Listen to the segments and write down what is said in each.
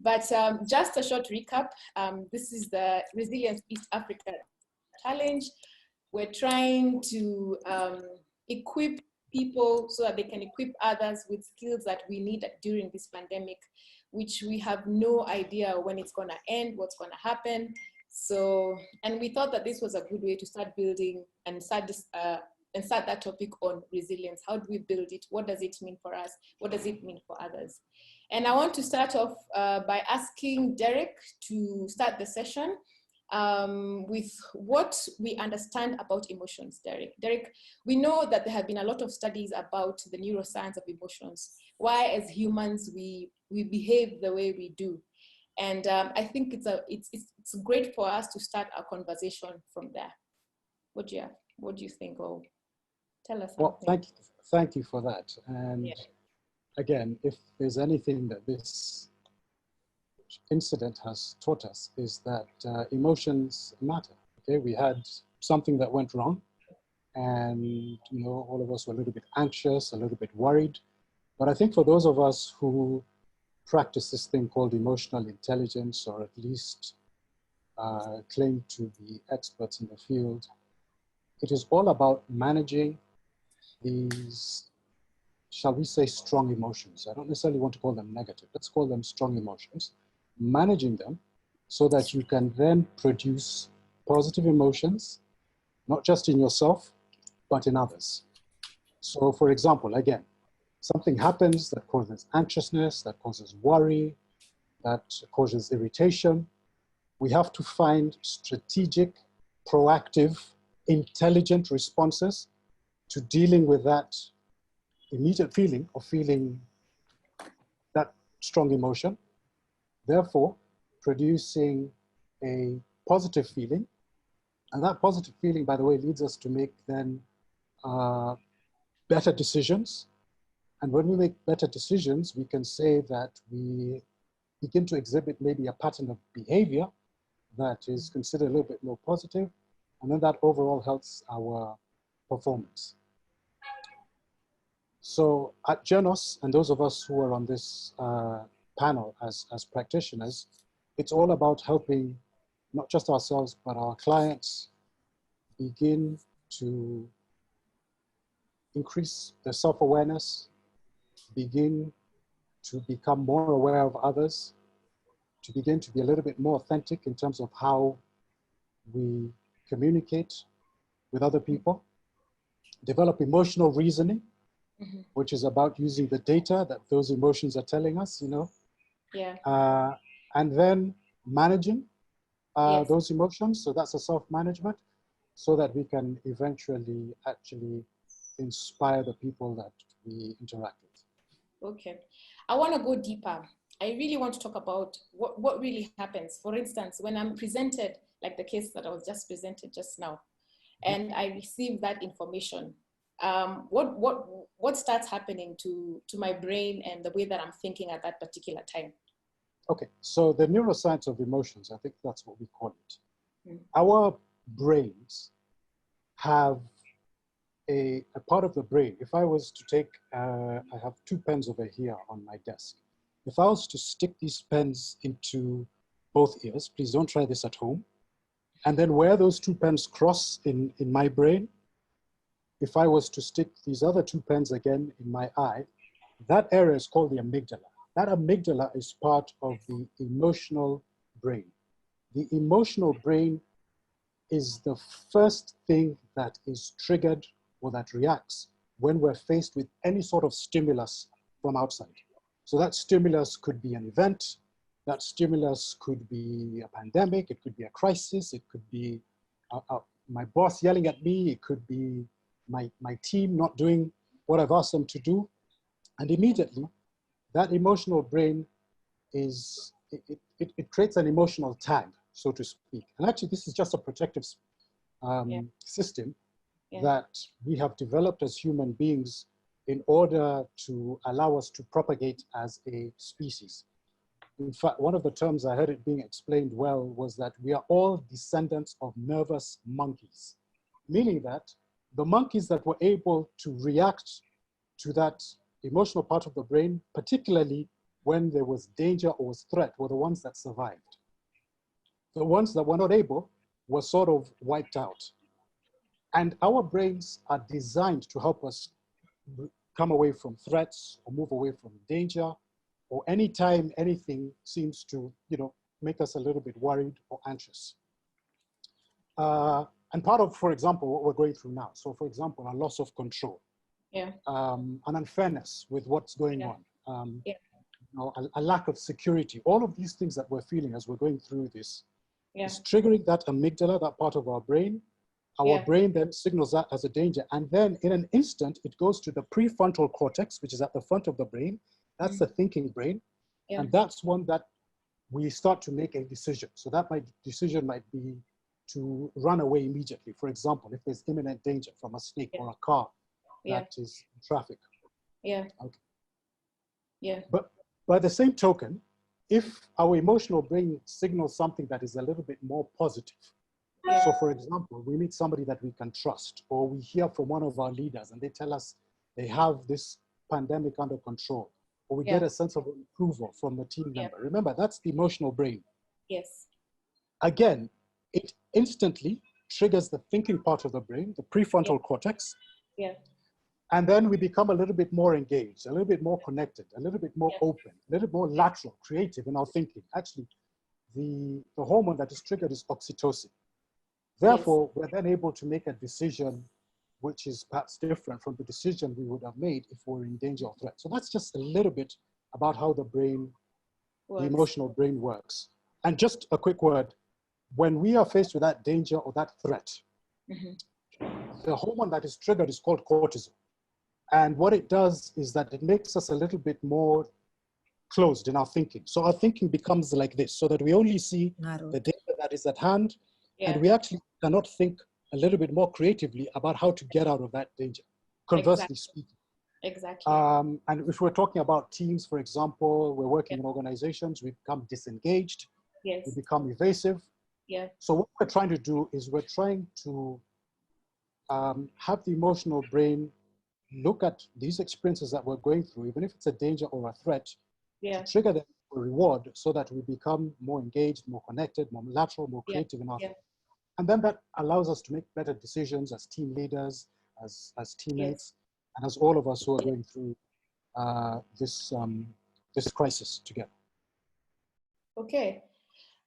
But just a short recap, this is the Resilience East Africa Challenge. We're trying to equip people so that they can equip others with skills that we need during this pandemic, which we have no idea when it's gonna end, what's gonna happen. So, and we thought that this was a good way to start building and start this, and start that topic on resilience. How do we build it? What does it mean for us? What does it mean for others? And I want to start off by asking Derek to start the session with what we understand about emotions, Derek. Derek, we know that there have been a lot of studies about the neuroscience of emotions, why as humans we behave the way we do. And I think it's great for us to start our conversation from there. What do you think? Or tell us something. Well, thank you for that. And yeah, again, if there's anything that this incident has taught us, is that emotions matter. Okay, we had something that went wrong, and all of us were a little bit anxious, a little bit worried. But I think for those of us who practice this thing called emotional intelligence, or at least claim to be experts in the field, it is all about managing these, shall we say, strong emotions. I don't necessarily want to call them negative. Let's call them strong emotions. Managing them so that you can then produce positive emotions, not just in yourself, but in others. So for example, again, something happens that causes anxiousness, that causes worry, that causes irritation. We have to find strategic, proactive, intelligent responses to dealing with that immediate feeling of feeling that strong emotion, therefore producing a positive feeling. And that positive feeling, by the way, leads us to make then better decisions. And when we make better decisions, we can say that we begin to exhibit maybe a pattern of behavior that is considered a little bit more positive, and then that overall helps our performance. So at Genos, and those of us who are on this panel as practitioners, it's all about helping not just ourselves, but our clients begin to increase their self-awareness, begin to become more aware of others, to begin to be a little bit more authentic in terms of how we communicate with other people, develop emotional reasoning, which is about using the data that those emotions are telling us, Yeah. And then managing Yes. those emotions. So that's a self-management, so that we can eventually actually inspire the people that we interact with. Okay. I want to go deeper. I really want to talk about what really happens. For instance, when I'm presented, like the case that I was just presented just now, and I receive that information, what starts happening to my brain and the way that I'm thinking at that particular time? Okay, so the neuroscience of emotions, I think that's what we call it. Our brains have a part of the brain. If I was to take, I have two pens over here on my desk. If I was to stick these pens into both ears, please don't try this at home, and then where those two pens cross in my brain, if I was to stick these other two pens again in my eye, that area is called the amygdala. That amygdala is part of the emotional brain. The emotional brain is the first thing that is triggered or that reacts when we're faced with any sort of stimulus from outside. So that stimulus could be an event, that stimulus could be a pandemic, it could be a crisis, it could be my boss yelling at me, it could be my team not doing what I've asked them to do. And immediately, that emotional brain is, it creates an emotional tag, so to speak. And actually, this is just a protective system that we have developed as human beings in order to allow us to propagate as a species. In fact, one of the terms I heard it being explained well was that we are all descendants of nervous monkeys, meaning that the monkeys that were able to react to that emotional part of the brain, particularly when there was danger or was threat were the ones that survived. The ones that were not able were sort of wiped out. And our brains are designed to help us come away from threats or move away from danger, or anytime anything seems to, make us a little bit worried or anxious. And part of, for example, what we're going through now. So for example, a loss of control, an unfairness with what's going on, a lack of security, all of these things that we're feeling as we're going through this is triggering that amygdala, that part of our brain. Our brain then signals that as a danger. And then in an instant, it goes to the prefrontal cortex, which is at the front of the brain. That's the thinking brain. And that's one that we start to make a decision. So that decision might be to run away immediately. For example, if there's imminent danger from a snake or a car that is in traffic. But by the same token, if our emotional brain signals something that is a little bit more positive, so for example, we meet somebody that we can trust, or we hear from one of our leaders and they tell us they have this pandemic under control, or we get a sense of approval from the team member. Remember, that's the emotional brain. Again, it instantly triggers the thinking part of the brain, the prefrontal cortex. And then we become a little bit more engaged, a little bit more connected, a little bit more open, a little bit more lateral, creative in our thinking. Actually, the hormone that is triggered is oxytocin. Therefore, we're then able to make a decision which is perhaps different from the decision we would have made if we were in danger or threat. So that's just a little bit about how the brain, the emotional brain works. And just a quick word, when we are faced with that danger or that threat, the hormone that is triggered is called cortisol. And what it does is that it makes us a little bit more closed in our thinking. So our thinking becomes like this, so that we only see the danger that is at hand, and we actually cannot think a little bit more creatively about how to get out of that danger, conversely speaking. And if we're talking about teams, for example, we're working in organizations, we become disengaged, we become evasive. So what we're trying to do is we're trying to have the emotional brain look at these experiences that we're going through, even if it's a danger or a threat, to trigger them for reward so that we become more engaged, more connected, more lateral, more creative in our thinking. And then that allows us to make better decisions as team leaders, as teammates, and as all of us who are going through this crisis together. Okay.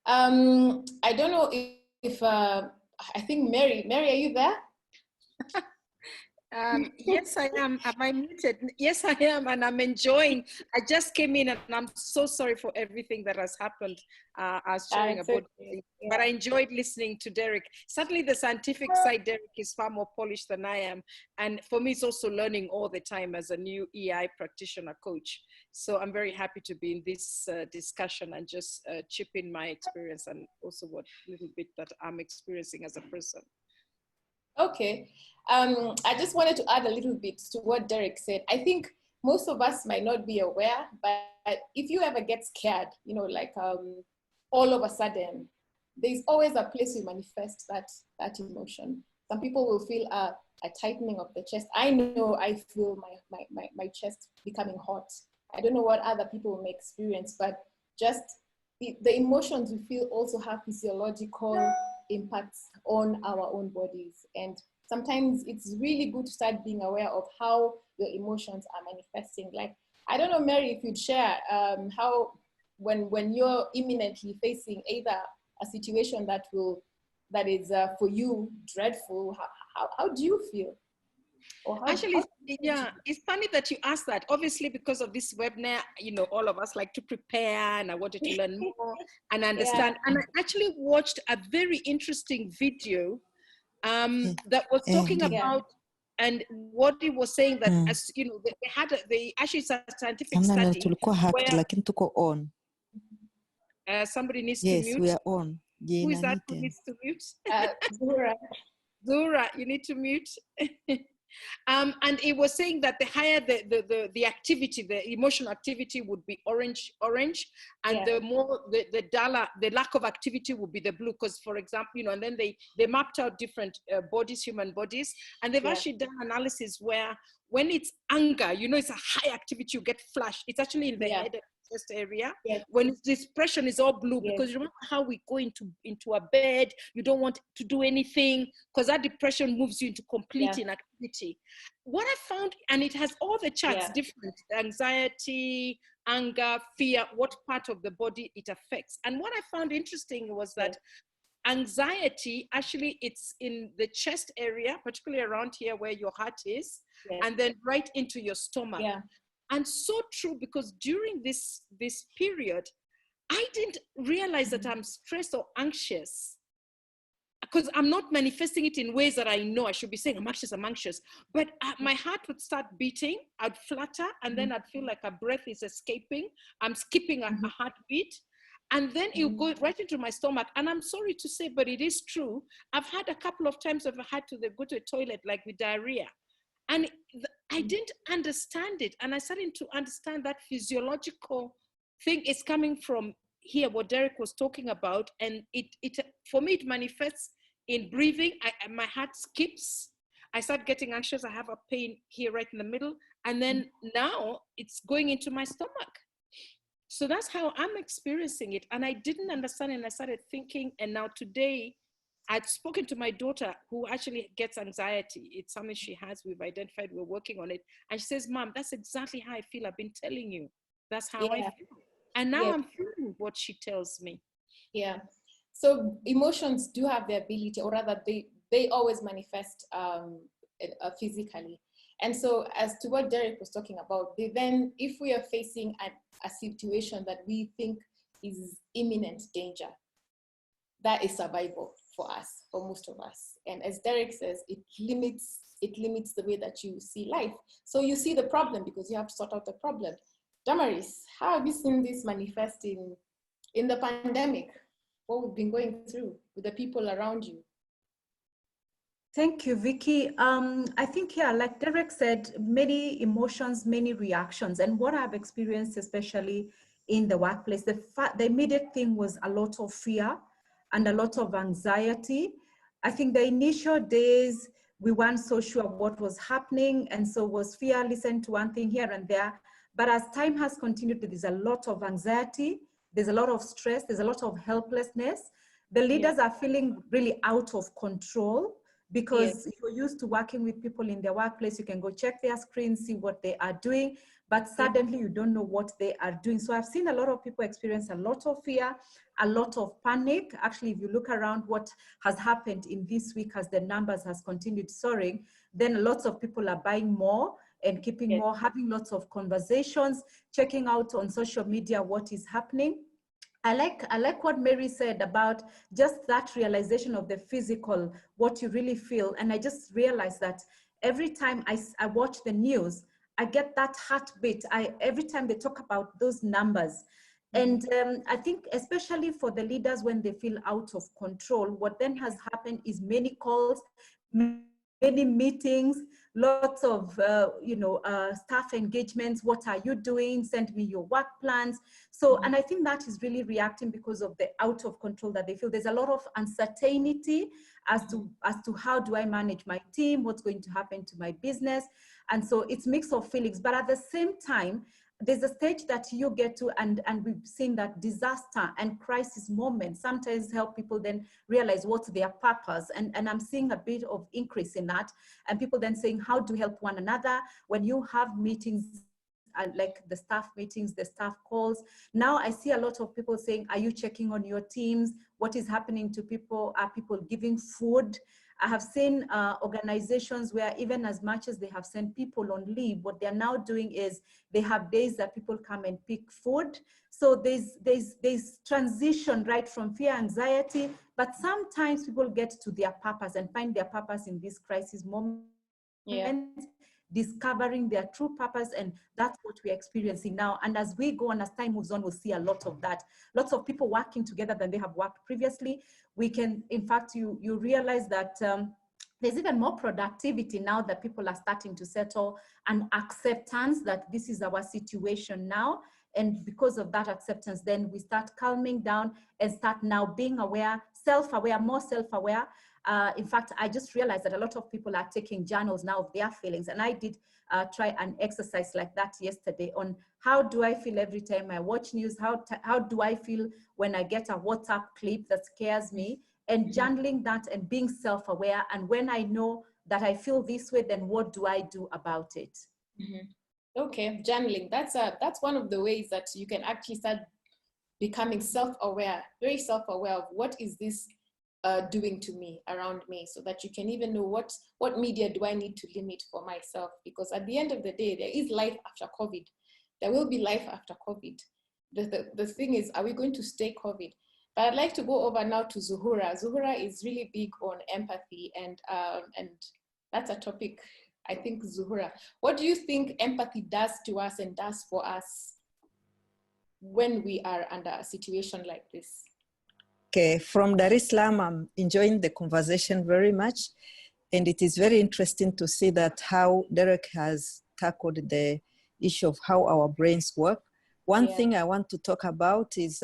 I don't know if I think Mary, are you there? Yes, I am. Am I muted? Yes, I am, and I'm enjoying. I just came in, and I'm so sorry for everything that has happened. I was sharing about, but I enjoyed listening to Derek. Certainly, the scientific side, Derek is far more polished than I am, and for me, it's also learning all the time as a new EI practitioner coach. So I'm very happy to be in this discussion and just chip in my experience and also what little bit that I'm experiencing as a person. Okay. I just wanted to add a little bit to what Derek said. I think most of us might not be aware, but if you ever get scared, like all of a sudden, there's always a place you manifest that emotion. Some people will feel a tightening of the chest. I know I feel my chest becoming hot. I don't know what other people may experience, but just the emotions we feel also have physiological impacts on our own bodies. And sometimes it's really good to start being aware of how your emotions are manifesting. Like, I don't know, Mary, if you'd share how, when you're imminently facing either a situation that is for you dreadful, how do you feel? Actually, it's funny that you asked that. Obviously, because of this webinar, all of us like to prepare, and I wanted to learn more and understand. And I actually watched a very interesting video that was talking about, and what it was saying that, as you know, they actually it's a scientific study where somebody needs to mute. Yes, we are on. Who is that who needs to mute? Zuhura, you need to mute. And it was saying that the higher the activity, the emotional activity would be orange, and the more the duller, the lack of activity would be the blue. Because, for example, and then they mapped out different bodies, human bodies, and they've actually done analysis where when it's anger, it's a high activity, you get flushed. It's actually in the head chest area. Yes. When depression is all blue, Yes. because you remember how we go into a bed, you don't want to do anything because that depression moves you into complete inactivity. What I found, and it has all the charts different, anxiety, anger, fear, what part of the body it affects. And what I found interesting was that anxiety, actually, it's in the chest area, particularly around here where your heart is, and then right into your stomach. And so true, because during this period, I didn't realize that I'm stressed or anxious, because I'm not manifesting it in ways that I know I should be saying I'm anxious. But my heart would start beating, I'd flutter, and then I'd feel like a breath is escaping. I'm skipping a heartbeat. And then you go right into my stomach. And I'm sorry to say, but it is true. I've had a couple of times I've had to go to a toilet, like with diarrhea. And I didn't understand it. And I started to understand that physiological thing is coming from here, what Derek was talking about. And it for me, it manifests in breathing. My heart skips. I start getting anxious. I have a pain here right in the middle. And then now it's going into my stomach. So that's how I'm experiencing it. And I didn't understand, and I started thinking, and now today, I'd spoken to my daughter who actually gets anxiety. It's something she has, we've identified, we're working on it. And she says, Mom, that's exactly how I feel. I've been telling you. That's how I feel. And now I'm feeling what she tells me. Yeah. So emotions do have the ability, or rather they always manifest physically. And so as to what Derek was talking about, then if we are facing a situation that we think is imminent danger, that is survival for us, for most of us. And as Derek says, it limits the way that you see life. So you see the problem because you have to sort out the problem. Damaris, how have you seen this manifest in the pandemic? What we've been going through with the people around you? Thank you, Vicky. I think, like Derek said, many emotions, many reactions. And what I've experienced, especially in the workplace, the immediate thing was a lot of fear and a lot of anxiety. I think the initial days, we weren't so sure what was happening. And so was fear, listen to one thing here and there. But as time has continued, there's a lot of anxiety, there's a lot of stress, there's a lot of helplessness. The leaders are feeling really out of control, because if you're used to working with people in their workplace, you can go check their screens, see what they are doing, but suddenly you don't know what they are doing. So I've seen a lot of people experience a lot of fear, a lot of panic. Actually, if you look around what has happened in this week as the numbers has continued soaring, then lots of people are buying more and keeping more, having lots of conversations, checking out on social media what is happening. I like what Mary said about just that realization of the physical, what you really feel. And I just realized that every time I watch the news, I get that heartbeat. Every time they talk about those numbers. And I think especially for the leaders, when they feel out of control, what then has happened is many calls, many meetings, lots of staff engagements. What are you doing? Send me your work plans. So, and I think that is really reacting because of the out of control that they feel. There's a lot of uncertainty as to how do I manage my team, what's going to happen to my business. And so it's mix of feelings, but at the same time, there's a stage that you get to, and we've seen that disaster and crisis moments sometimes help people then realize what's their purpose. And I'm seeing a bit of increase in that. And people then saying how to help one another. When you have meetings, like the staff meetings, the staff calls, now I see a lot of people saying, are you checking on your teams? What is happening to people? Are people giving food? I have seen organizations where even as much as they have sent people on leave, what they're now doing is they have days that people come and pick food. So there's transition right from fear, anxiety, but sometimes people get to their purpose and find their purpose in this crisis moment. Discovering their true purpose, and that's what we're experiencing now. And as we go on, as time moves on, we'll see a lot of that. Lots of people working together than they have worked previously. We can, in fact, you realize that there's even more productivity now that people are starting to settle, and acceptance that this is our situation now. And because of that acceptance, then we start calming down and start now being aware, self-aware, more self-aware. In fact, I just realized that a lot of people are taking journals now of their feelings. And I did try an exercise like that yesterday on how do I feel every time I watch news? How do I feel when I get a WhatsApp clip that scares me? And journaling that and being self-aware. And when I know that I feel this way, then what do I do about it? Okay, journaling. That's one of the ways that you can actually start becoming self-aware, very self-aware of what is this doing to me, around me, so that you can even know what media do I need to limit for myself. Because at the end of the day, there is life after COVID. There will be life after COVID. The thing is, are we going to stay COVID? But I'd like to go over now to Zuhura. Zuhura is really big on empathy, and that's a topic, I think, Zuhura. What do you think empathy does to us and does for us when we are under a situation like this? Okay, from Dar es Salaam, I'm enjoying the conversation very much. And it is very interesting to see that how Derek has tackled the issue of how our brains work. One thing I want to talk about is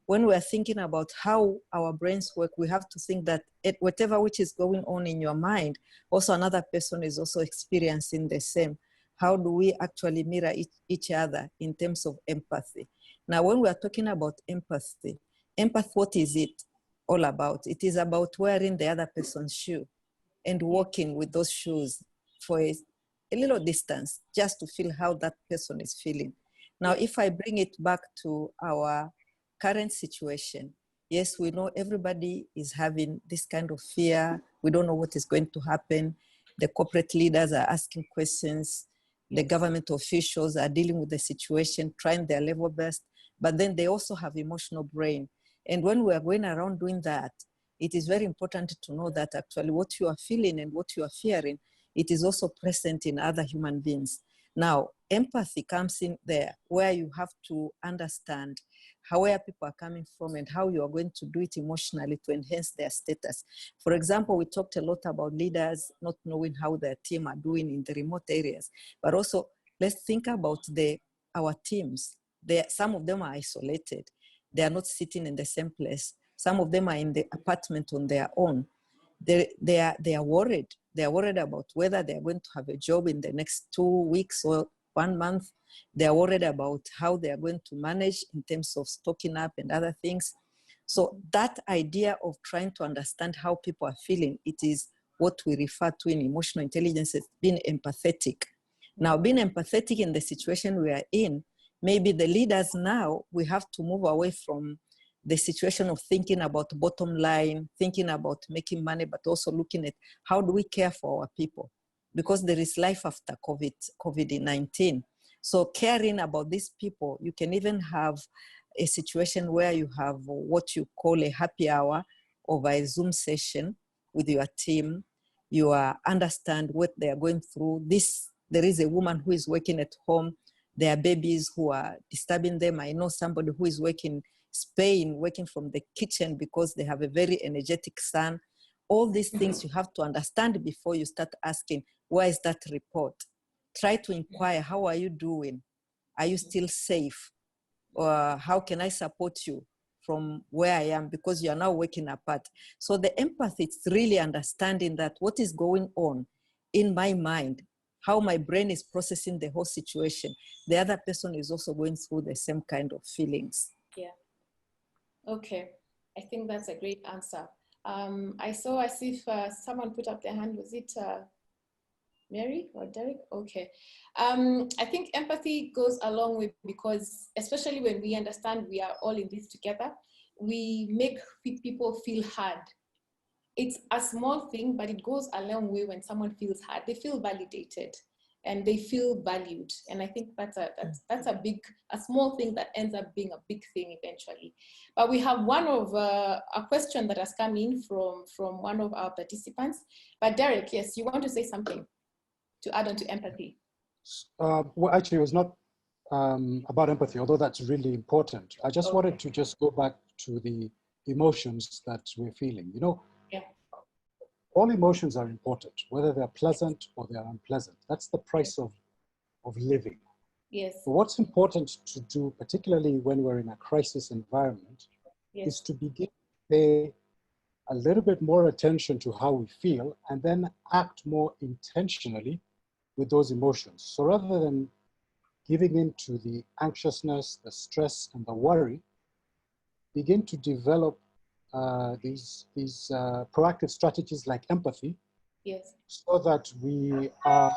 when we're thinking about how our brains work, we have to think that whatever which is going on in your mind, also another person is also experiencing the same. How do we actually mirror each other in terms of empathy? Now, when we are talking about empathy, what is it all about? It is about wearing the other person's shoe and walking with those shoes for a little distance just to feel how that person is feeling. Now, if I bring it back to our current situation, yes, we know everybody is having this kind of fear. We don't know what is going to happen. The corporate leaders are asking questions. The government officials are dealing with the situation, trying their level best, but then they also have emotional brain. And when we are going around doing that, it is very important to know that actually what you are feeling and what you are fearing, it is also present in other human beings. Now, empathy comes in there where you have to understand where people are coming from and how you are going to do it emotionally to enhance their status. For example, we talked a lot about leaders not knowing how their team are doing in the remote areas, but also let's think about our teams. Some of them are isolated. They are not sitting in the same place. Some of them are in the apartment on their own. They are worried. They are worried about whether they are going to have a job in the next 2 weeks or 1 month. They are worried about how they are going to manage in terms of stocking up and other things. So that idea of trying to understand how people are feeling, it is what we refer to in emotional intelligence as being empathetic. Now, being empathetic in the situation we are in, maybe the leaders now, we have to move away from the situation of thinking about bottom line, thinking about making money, but also looking at how do we care for our people? Because there is life after COVID-19. So caring about these people, you can even have a situation where you have what you call a happy hour over a Zoom session with your team. You understand what they are going through. There is a woman who is working at home. There are babies who are disturbing them. I know somebody who is working Spain, working from the kitchen because they have a very energetic son. All these things you have to understand before you start asking, where is that report? Try to inquire, how are you doing? Are you still safe? Or how can I support you from where I am? Because you are now working apart. So the empathy is really understanding that what is going on in my mind, how my brain is processing the whole situation. The other person is also going through the same kind of feelings. Yeah. Okay. I think that's a great answer. I saw as if someone put up their hand. Was it Mary or Derek? Okay. I think empathy goes along with, because especially when we understand we are all in this together, we make people feel heard. It's a small thing, but it goes a long way when someone feels heard. They feel validated and they feel valued. And I think that's a small thing that ends up being a big thing eventually. But we have a question that has come in from one of our participants. But Derek, yes, you want to say something to add on to empathy? Well, actually, it was not about empathy, although that's really important. I just wanted to just go back to the emotions that we're feeling. You know, all emotions are important, whether they're pleasant or they're unpleasant. That's the price of living. Yes. But what's important to do, particularly when we're in a crisis environment, is to begin to pay a little bit more attention to how we feel and then act more intentionally with those emotions. So rather than giving in to the anxiousness, the stress, and the worry, begin to develop these proactive strategies like empathy. Yes. So that we are,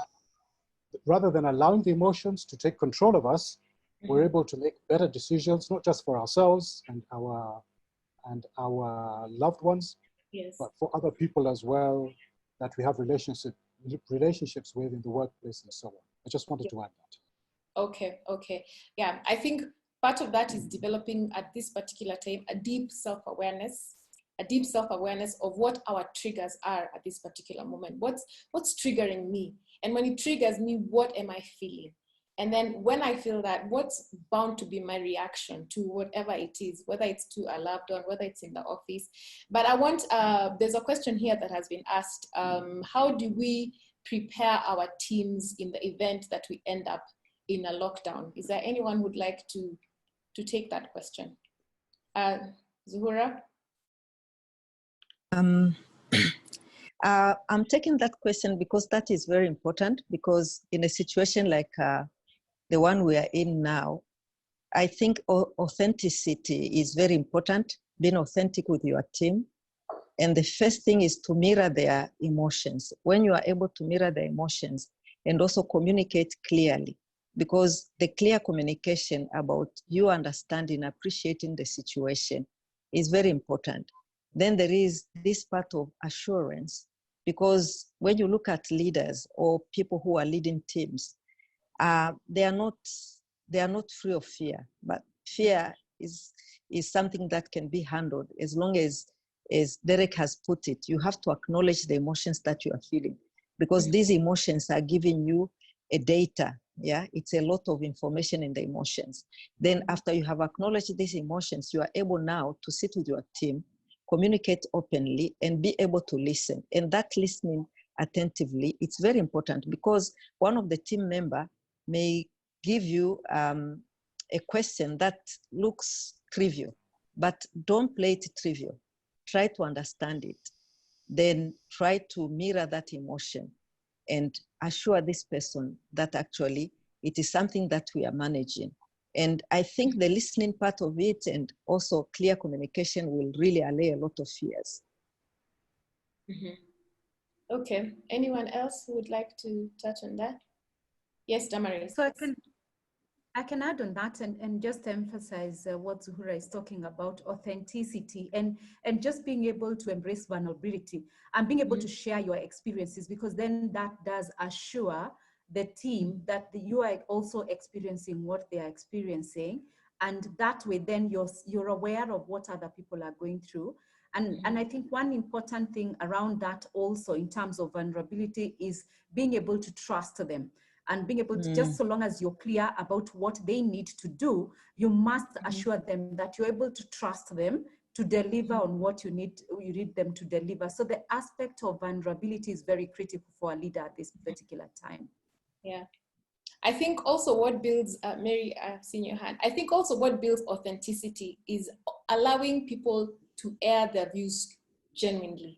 rather than allowing the emotions to take control of us, we're able to make better decisions, not just for ourselves and our loved ones, yes, but for other people as well that we have relationships with in the workplace and so on. I just wanted to add that. Okay. Yeah, I think part of that is developing at this particular time a deep self-awareness of what our triggers are at this particular moment. What's triggering me? And when it triggers me, what am I feeling? And then when I feel that, what's bound to be my reaction to whatever it is, whether it's to a loved one, whether it's in the office. But I want, there's a question here that has been asked. How do we prepare our teams in the event that we end up in a lockdown? Is there anyone who'd like to take that question? Zuhura? I'm taking that question because that is very important, because in a situation like the one we are in now, I think authenticity is very important, being authentic with your team. And the first thing is to mirror their emotions. When you are able to mirror their emotions and also communicate clearly, because the clear communication about you understanding, appreciating the situation is very important. Then there is this part of assurance, because when you look at leaders or people who are leading teams, they are not free of fear, but fear is something that can be handled as long as Derek has put it. You have to acknowledge the emotions that you are feeling, because these emotions are giving you a data. Yeah, it's a lot of information in the emotions. Then after you have acknowledged these emotions, you are able now to sit with your team, communicate openly, and be able to listen. And that listening attentively, it's very important, because one of the team member may give you a question that looks trivial, but don't play it trivial. Try to understand it. Then try to mirror that emotion and assure this person that actually it is something that we are managing. And I think the listening part of it and also clear communication will really allay a lot of fears. Okay, anyone else who would like to touch on that? Yes, Damaris. So I can add on that and just emphasize what Zuhura is talking about, authenticity and just being able to embrace vulnerability and being able to share your experiences, because then that does assure the team that you are also experiencing what they are experiencing. And that way, then you're aware of what other people are going through. And I think one important thing around that also in terms of vulnerability is being able to trust them. And being able to, just so long as you're clear about what they need to do, you must assure them that you're able to trust them to deliver on what you need them to deliver. So the aspect of vulnerability is very critical for a leader at this particular time. Yeah. I think also what builds, Mary, I've seen your hand. I think also what builds authenticity is allowing people to air their views genuinely.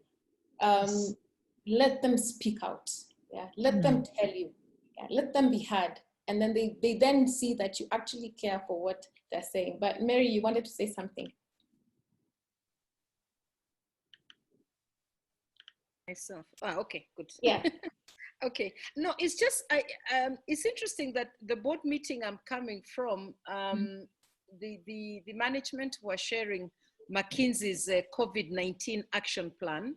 Let them speak out. Yeah. Let them tell you. Yeah, let them be heard. And then they then see that you actually care for what they're saying. But Mary, you wanted to say something. Myself. Okay, good. Yeah. Okay. No, it's just, it's interesting that the board meeting I'm coming from, the management were sharing McKinsey's COVID-19 action plan,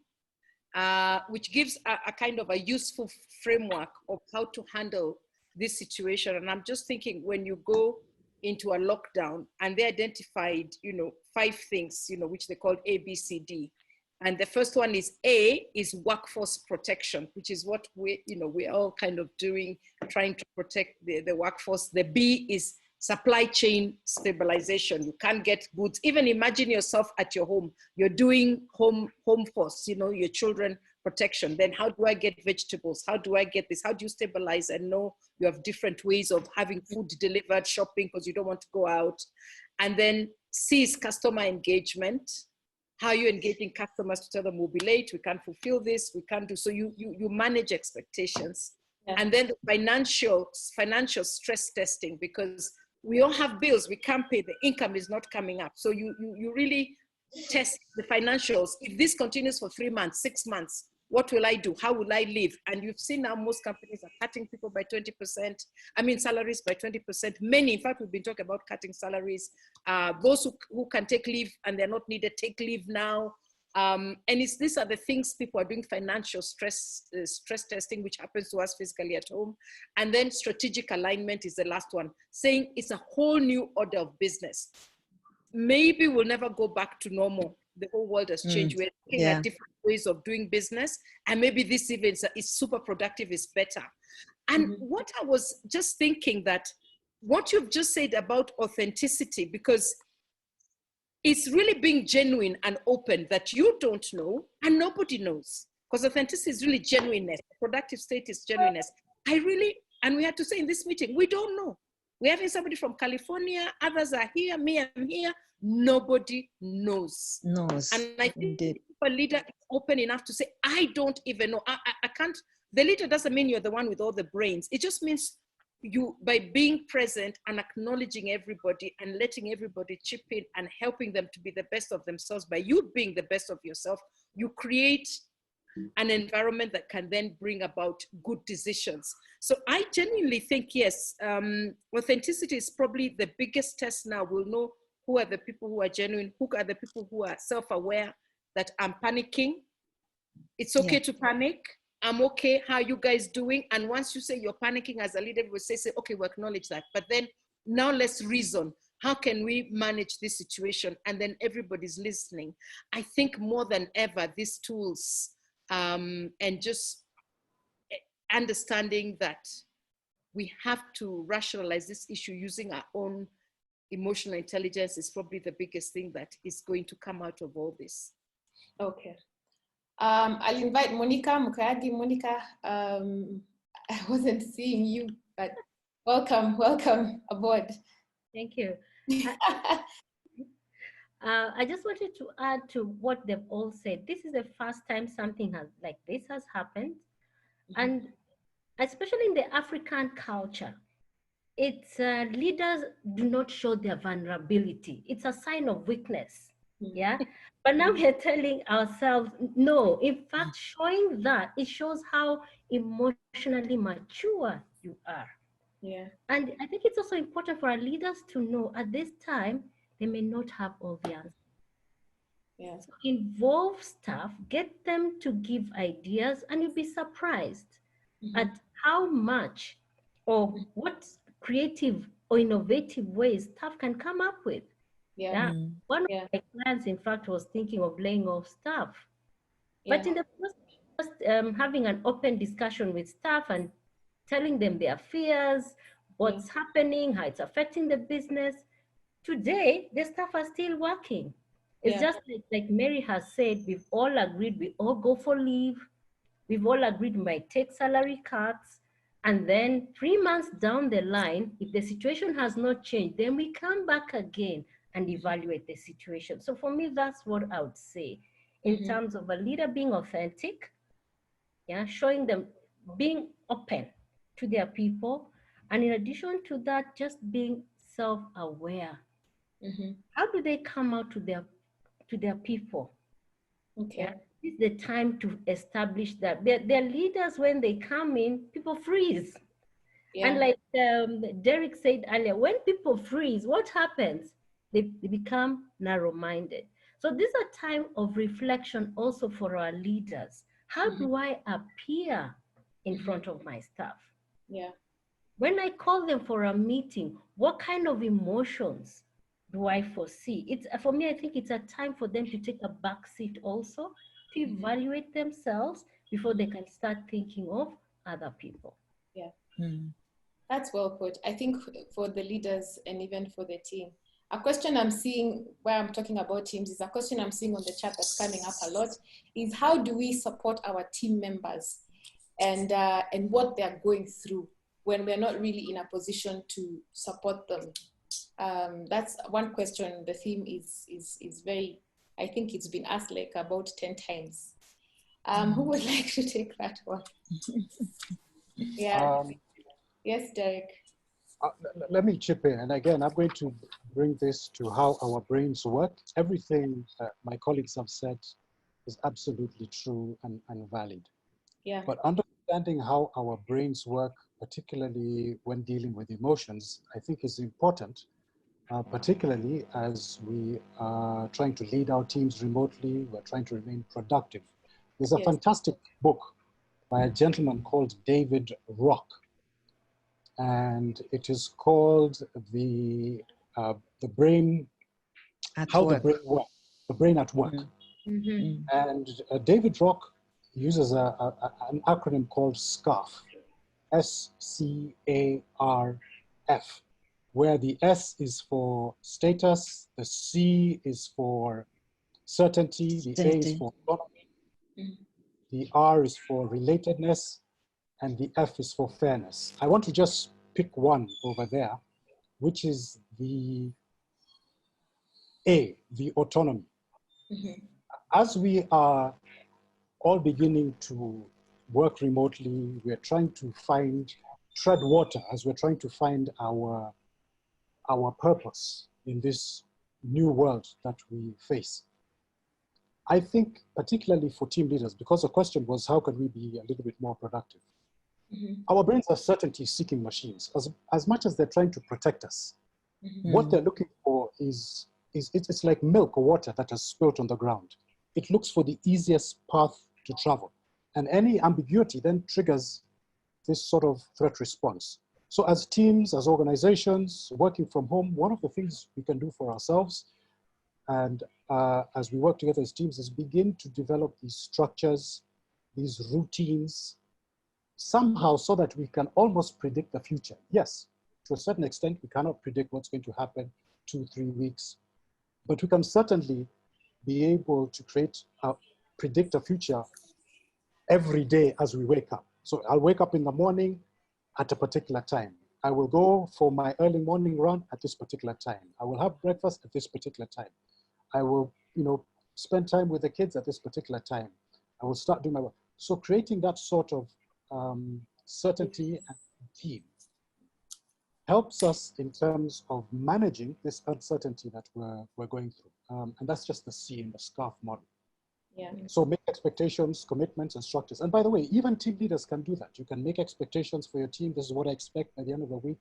which gives a kind of a useful framework of how to handle this situation. And I'm just thinking, when you go into a lockdown, and they identified, 5 things, which they called A, B, C, D. And the first one is A, is workforce protection, which is what we're all kind of doing, trying to protect the workforce. The B is supply chain stabilization. You can't get goods. Even imagine yourself at your home. You're doing home force, your children protection. Then how do I get vegetables? How do I get this? How do you stabilize and know you have different ways of having food delivered, shopping because you don't want to go out? And then C is customer engagement. How are you engaging customers to tell them we'll be late, we can't fulfill this, we can't do, so you manage expectations. Yeah. And then the financial stress testing, because we all have bills, we can't pay, the income is not coming up. So you really test the financials. If this continues for 3 months, 6 months, what will I do? How will I live? And you've seen now most companies are cutting people by 20%. I mean, salaries by 20%. Many, in fact, we've been talking about cutting salaries. Those who can take leave and they're not needed, take leave now. And these are the things people are doing: financial stress testing, which happens to us physically at home. And then strategic alignment is the last one, saying it's a whole new order of business. Maybe we'll never go back to normal. The whole world has changed. We're looking at different ways of doing business. And maybe this even is super productive, is better. And what I was just thinking, that what you've just said about authenticity, because it's really being genuine and open, that you don't know and nobody knows. Because authenticity is really genuineness. The productive state is genuineness. And we had to say in this meeting, we don't know. We're having somebody from California, others are here, me, I'm here. Nobody knows. And I think if a leader is open enough to say, I don't even know. I can't. The leader doesn't mean you're the one with all the brains. It just means you, by being present and acknowledging everybody and letting everybody chip in and helping them to be the best of themselves, by you being the best of yourself, you create an environment that can then bring about good decisions. So I genuinely think, yes, authenticity is probably the biggest test now. We'll know who are the people who are genuine, who are the people who are self-aware, that I'm panicking. It's okay to panic. I'm okay. How are you guys doing? And once you say you're panicking as a leader, we'll say, okay, we acknowledge that. But then now let's reason. How can we manage this situation? And then everybody's listening. I think more than ever, these tools and just understanding that we have to rationalize this issue using our own emotional intelligence is probably the biggest thing that is going to come out of all this. Okay. I'll invite Monica, Mukayagi. Monica, I wasn't seeing you, but welcome aboard. Thank you. I just wanted to add to what they've all said. This is the first time something like this has happened. And especially in the African culture, it's leaders do not show their vulnerability. It's a sign of weakness. Yeah. But now we're telling ourselves, no, in fact, showing that, it shows how emotionally mature you are. Yeah. And I think it's also important for our leaders to know at this time, they may not have all the answers. Yeah. So involve staff, get them to give ideas, and you'll be surprised at how much or what creative or innovative ways staff can come up with. Yeah. One of my clients, in fact, was thinking of laying off staff. But in the process, having an open discussion with staff and telling them their fears, what's happening, how it's affecting the business. Today, the staff are still working. It's just like Mary has said, we've all agreed, we all go for leave. We've all agreed we might take salary cuts. And then 3 months down the line, if the situation has not changed, then we come back again and evaluate the situation. So for me, that's what I would say in terms of a leader being authentic, showing them being open to their people. And in addition to that, just being self-aware. How do they come out to their people? Okay. This is the time to establish that. Their leaders, when they come in, people freeze. And like Derek said earlier, when people freeze, what happens? They become narrow-minded. So this is a time of reflection also for our leaders. How do I appear in front of my staff? Yeah. When I call them for a meeting, what kind of emotions do I foresee? It's, for me, I think it's a time for them to take a back seat also, to evaluate themselves before they can start thinking of other people. Yeah. That's well put. I think for the leaders and even for the team, a question I'm seeing where I'm talking about teams is a question I'm seeing on the chat that's coming up a lot is how do we support our team members and what they're going through when we're not really in a position to support them. That's one question. The theme is very I think it's been asked like about 10 times. Who would like to take that one? Yeah. Yes, Derek. Let me chip in. And again, I'm going to bring this to how our brains work. Everything my colleagues have said is absolutely true and valid. Yeah. But understanding how our brains work, particularly when dealing with emotions, I think is important, particularly as we are trying to lead our teams remotely, we're trying to remain productive. There's a fantastic book by a gentleman called David Rock, and it is called the brain, how the brain works, the brain at work. Mm-hmm. And David Rock uses an acronym called SCARF, S-C-A-R-F, where the S is for status, the C is for certainty, the A is for autonomy, the R is for relatedness, and the F is for fairness. I want to just pick one over there, which is the A, the autonomy. Mm-hmm. As we are all beginning to work remotely, we're trying to tread water as we're trying to find our purpose in this new world that we face. I think particularly for team leaders, because the question was how can we be a little bit more productive? Mm-hmm. Our brains are certainty-seeking machines. As much as they're trying to protect us, what they're looking for is it's like milk or water that has spilled on the ground. It looks for the easiest path to travel. And any ambiguity then triggers this sort of threat response. So as teams, as organizations, working from home, one of the things we can do for ourselves and as we work together as teams is begin to develop these structures, these routines, somehow so that we can almost predict the future. Yes, to a certain extent, we cannot predict what's going to happen 2-3 weeks, but we can certainly be able to predict a future every day as we wake up. So I'll wake up in the morning at a particular time. I will go for my early morning run at this particular time. I will have breakfast at this particular time. I will, spend time with the kids at this particular time. I will start doing my work. So creating that sort of certainty and routine helps us in terms of managing this uncertainty that we're going through. And that's just the C in the SCARF model. Yeah. So make expectations, commitments, and structures. And by the way, even team leaders can do that. You can make expectations for your team. This is what I expect by the end of the week.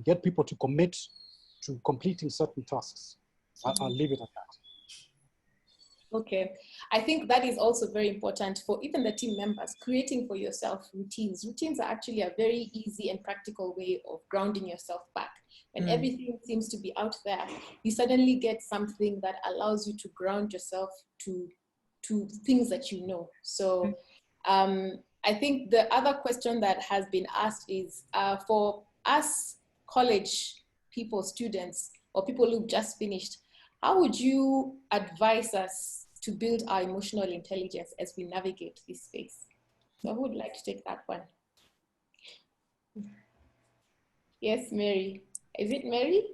Get people to commit to completing certain tasks. I'll leave it at that. Okay, I think that is also very important for even the team members, creating for yourself routines. Routines are actually a very easy and practical way of grounding yourself back. When everything seems to be out there, you suddenly get something that allows you to ground yourself to things that you know. So I think the other question that has been asked is for us college people, students, or people who've just finished, how would you advise us to build our emotional intelligence as we navigate this space? So who would like to take that one? Yes, Mary. Is it Mary?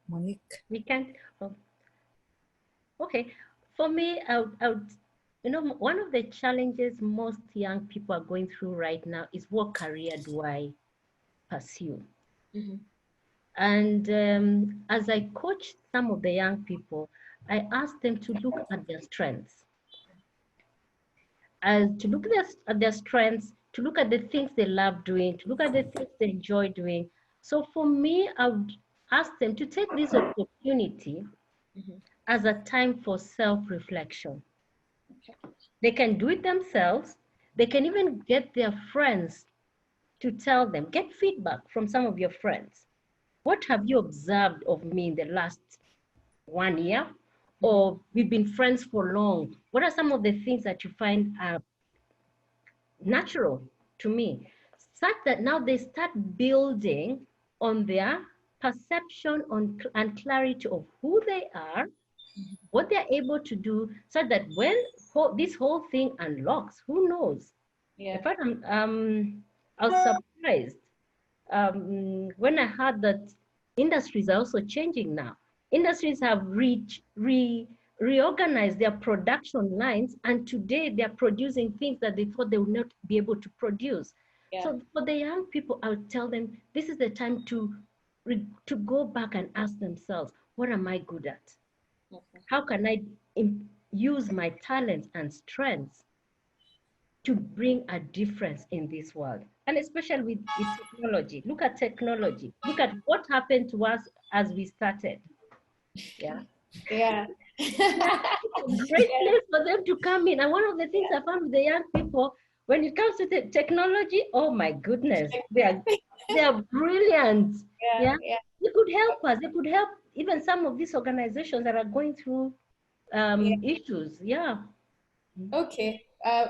Monique. We can't. Oh. Okay. For me, I would, one of the challenges most young people are going through right now is what career do I pursue? Mm-hmm. And as I coach some of the young people, I ask them to look at their strengths. To look at their strengths, to look at the things they love doing, to look at the things they enjoy doing. So for me, I would ask them to take this opportunity as a time for self-reflection. Okay. They can do it themselves. They can even get their friends to tell them, get feedback from some of your friends. What have you observed of me in the last 1 year? Or we've been friends for long. What are some of the things that you find are natural to me? Such that now they start building on their perception and clarity of who they are, what they're able to do, so that when this whole thing unlocks, who knows? Yeah. In fact, I was surprised when I heard that industries are also changing now. Industries have reorganized their production lines, and today they're producing things that they thought they would not be able to produce. Yeah. So for the young people, I would tell them, this is the time to go back and ask themselves, what am I good at? Okay. How can I use my talents and strengths to bring a difference in this world? And especially with technology. Look at technology. Look at what happened to us as we started. Yeah. Yeah. It's a great place for them to come in. And one of the things I found with the young people, when it comes to technology, oh my goodness, they are brilliant. Yeah. They could help us. They could help even some of these organizations that are going through issues. Yeah. Okay.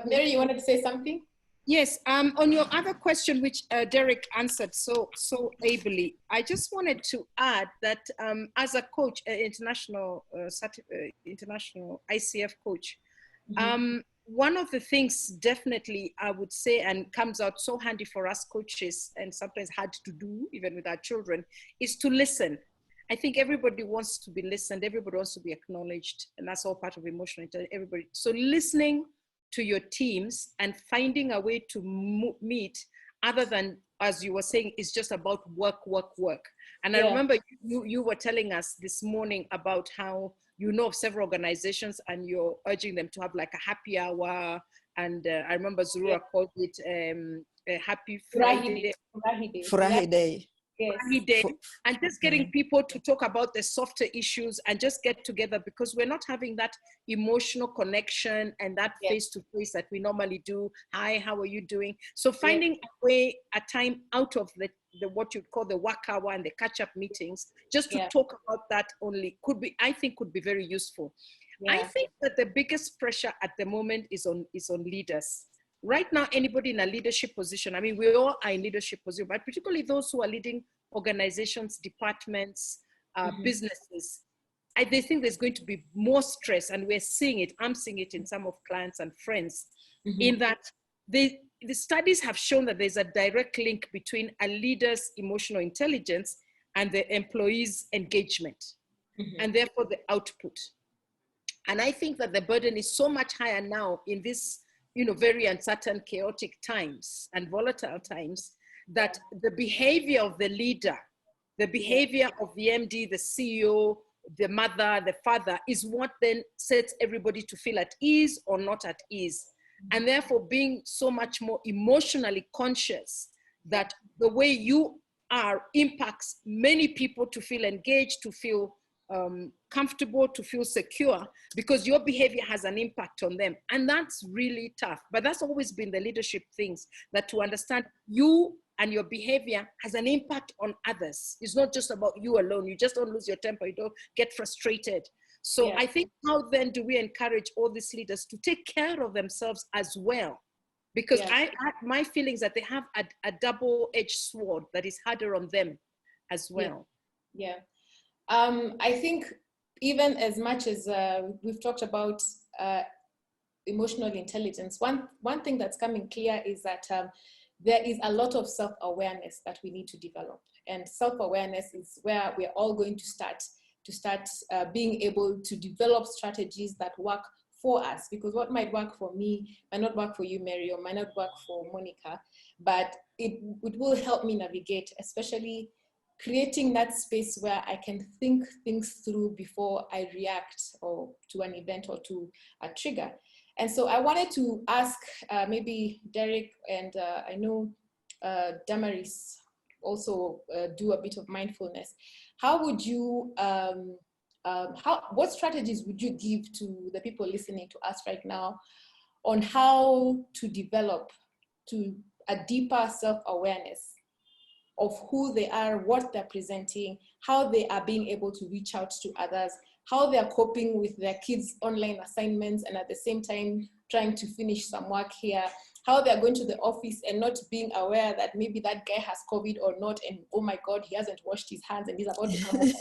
Mary, you wanted to say something? Yes, on your other question, which Derek answered so ably, I just wanted to add that as a coach, international ICF coach, one of the things definitely I would say, and comes out so handy for us coaches, and sometimes hard to do even with our children, is to listen. I think everybody wants to be listened, everybody wants to be acknowledged, and that's all part of emotional intelligence, everybody. So listening to your teams and finding a way to meet other than, as you were saying, it's just about work. And I remember you were telling us this morning about how you know of several organizations and you're urging them to have like a happy hour. And I remember Zuhura called it a happy Friday. Friday Day. Yes. And just getting people to talk about the softer issues and just get together, because we're not having that emotional connection and that face-to-face that we normally do. Hi, how are you doing? So finding a way, a time out of the what you'd call the work hour and the catch-up meetings, just to talk about that only, I think could be very useful. I think that the biggest pressure at the moment is on leaders. Right now, anybody in a leadership position, I mean, we all are in leadership position, but particularly those who are leading organizations, departments, businesses, they think there's going to be more stress, and we're seeing it. I'm seeing it in some of clients and friends, in that the studies have shown that there's a direct link between a leader's emotional intelligence and the employee's engagement, and therefore the output. And I think that the burden is so much higher now in this, very uncertain, chaotic times and volatile times, that the behavior of the leader, the behavior of the MD, the CEO, the mother, the father, is what then sets everybody to feel at ease or not at ease. And therefore being so much more emotionally conscious that the way you are impacts many people to feel engaged, to feel comfortable, to feel secure, because your behavior has an impact on them. And that's really tough. But that's always been the leadership things, that to understand you and your behavior has an impact on others. It's not just about you alone. You just don't lose your temper. You don't get frustrated. So I think, how then do we encourage all these leaders to take care of themselves as well? Because my feelings that they have a double-edged sword that is harder on them as well. I think even as much as we've talked about emotional intelligence, one thing that's coming clear is that there is a lot of self-awareness that we need to develop. And self-awareness is where we're all going to start being able to develop strategies that work for us, because what might work for me might not work for you, Mary, or might not work for Monica, but it will help me navigate, especially creating that space where I can think things through before I react or to an event or to a trigger. And so I wanted to ask maybe Derek, and I know Damaris also do a bit of mindfulness. How would you, what strategies would you give to the people listening to us right now on how to develop to a deeper self-awareness of who they are, what they're presenting, how they are being able to reach out to others, how they're coping with their kids' online assignments and at the same time trying to finish some work here, how they're going to the office and not being aware that maybe that guy has COVID or not, and oh my God, he hasn't washed his hands and he's about to come home.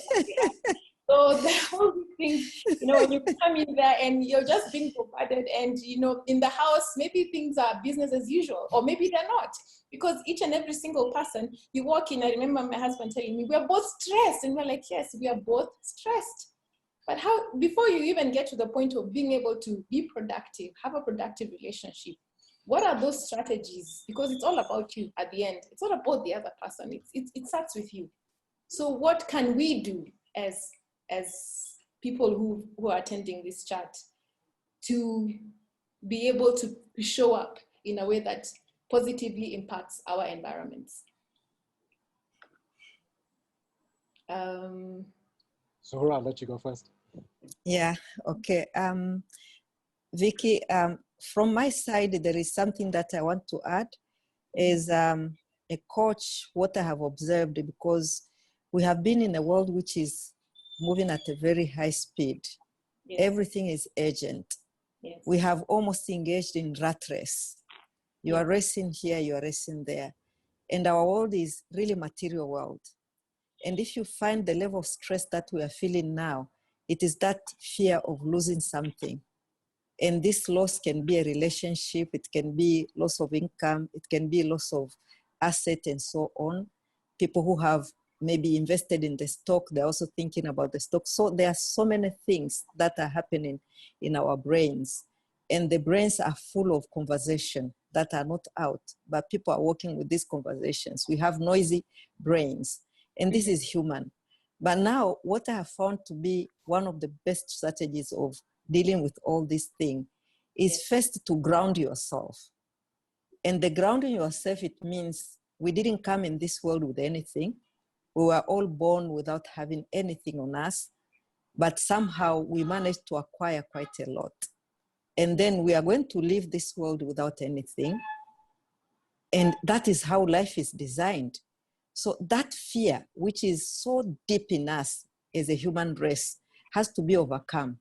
So the whole thing, you know, when you come in there and you're just being bombarded, and you know, in the house, maybe things are business as usual, or maybe they're not, because each and every single person you walk in, I remember my husband telling me, we're both stressed, and we're like, yes, we are both stressed. But how, before you even get to the point of being able to be productive, have a productive relationship, what are those strategies? Because it's all about you at the end. It's not about the other person. It starts with you. So what can we do as people who are attending this chat to be able to show up in a way that positively impacts our environments? Zuhura, I'll let you go first. Yeah, okay. Vicky, from my side, there is something that I want to add is a coach, what I have observed, because we have been in a world which is moving at a very high speed. Yes. Everything is urgent. Yes. We have almost engaged in rat race. You are racing here, you are racing there. And our world is really material world. And if you find the level of stress that we are feeling now, it is that fear of losing something. And this loss can be a relationship, it can be loss of income, it can be loss of asset and so on. People who have maybe invested in the stock, they're also thinking about the stock. So there are so many things that are happening in our brains. And the brains are full of conversation that are not out, but people are working with these conversations. We have noisy brains, and this is human. But now what I have found to be one of the best strategies of dealing with all these things is first to ground yourself. And the grounding yourself, it means we didn't come in this world with anything. We were all born without having anything on us, but somehow we managed to acquire quite a lot. And then we are going to leave this world without anything. And that is how life is designed. So that fear, which is so deep in us as a human race, has to be overcome.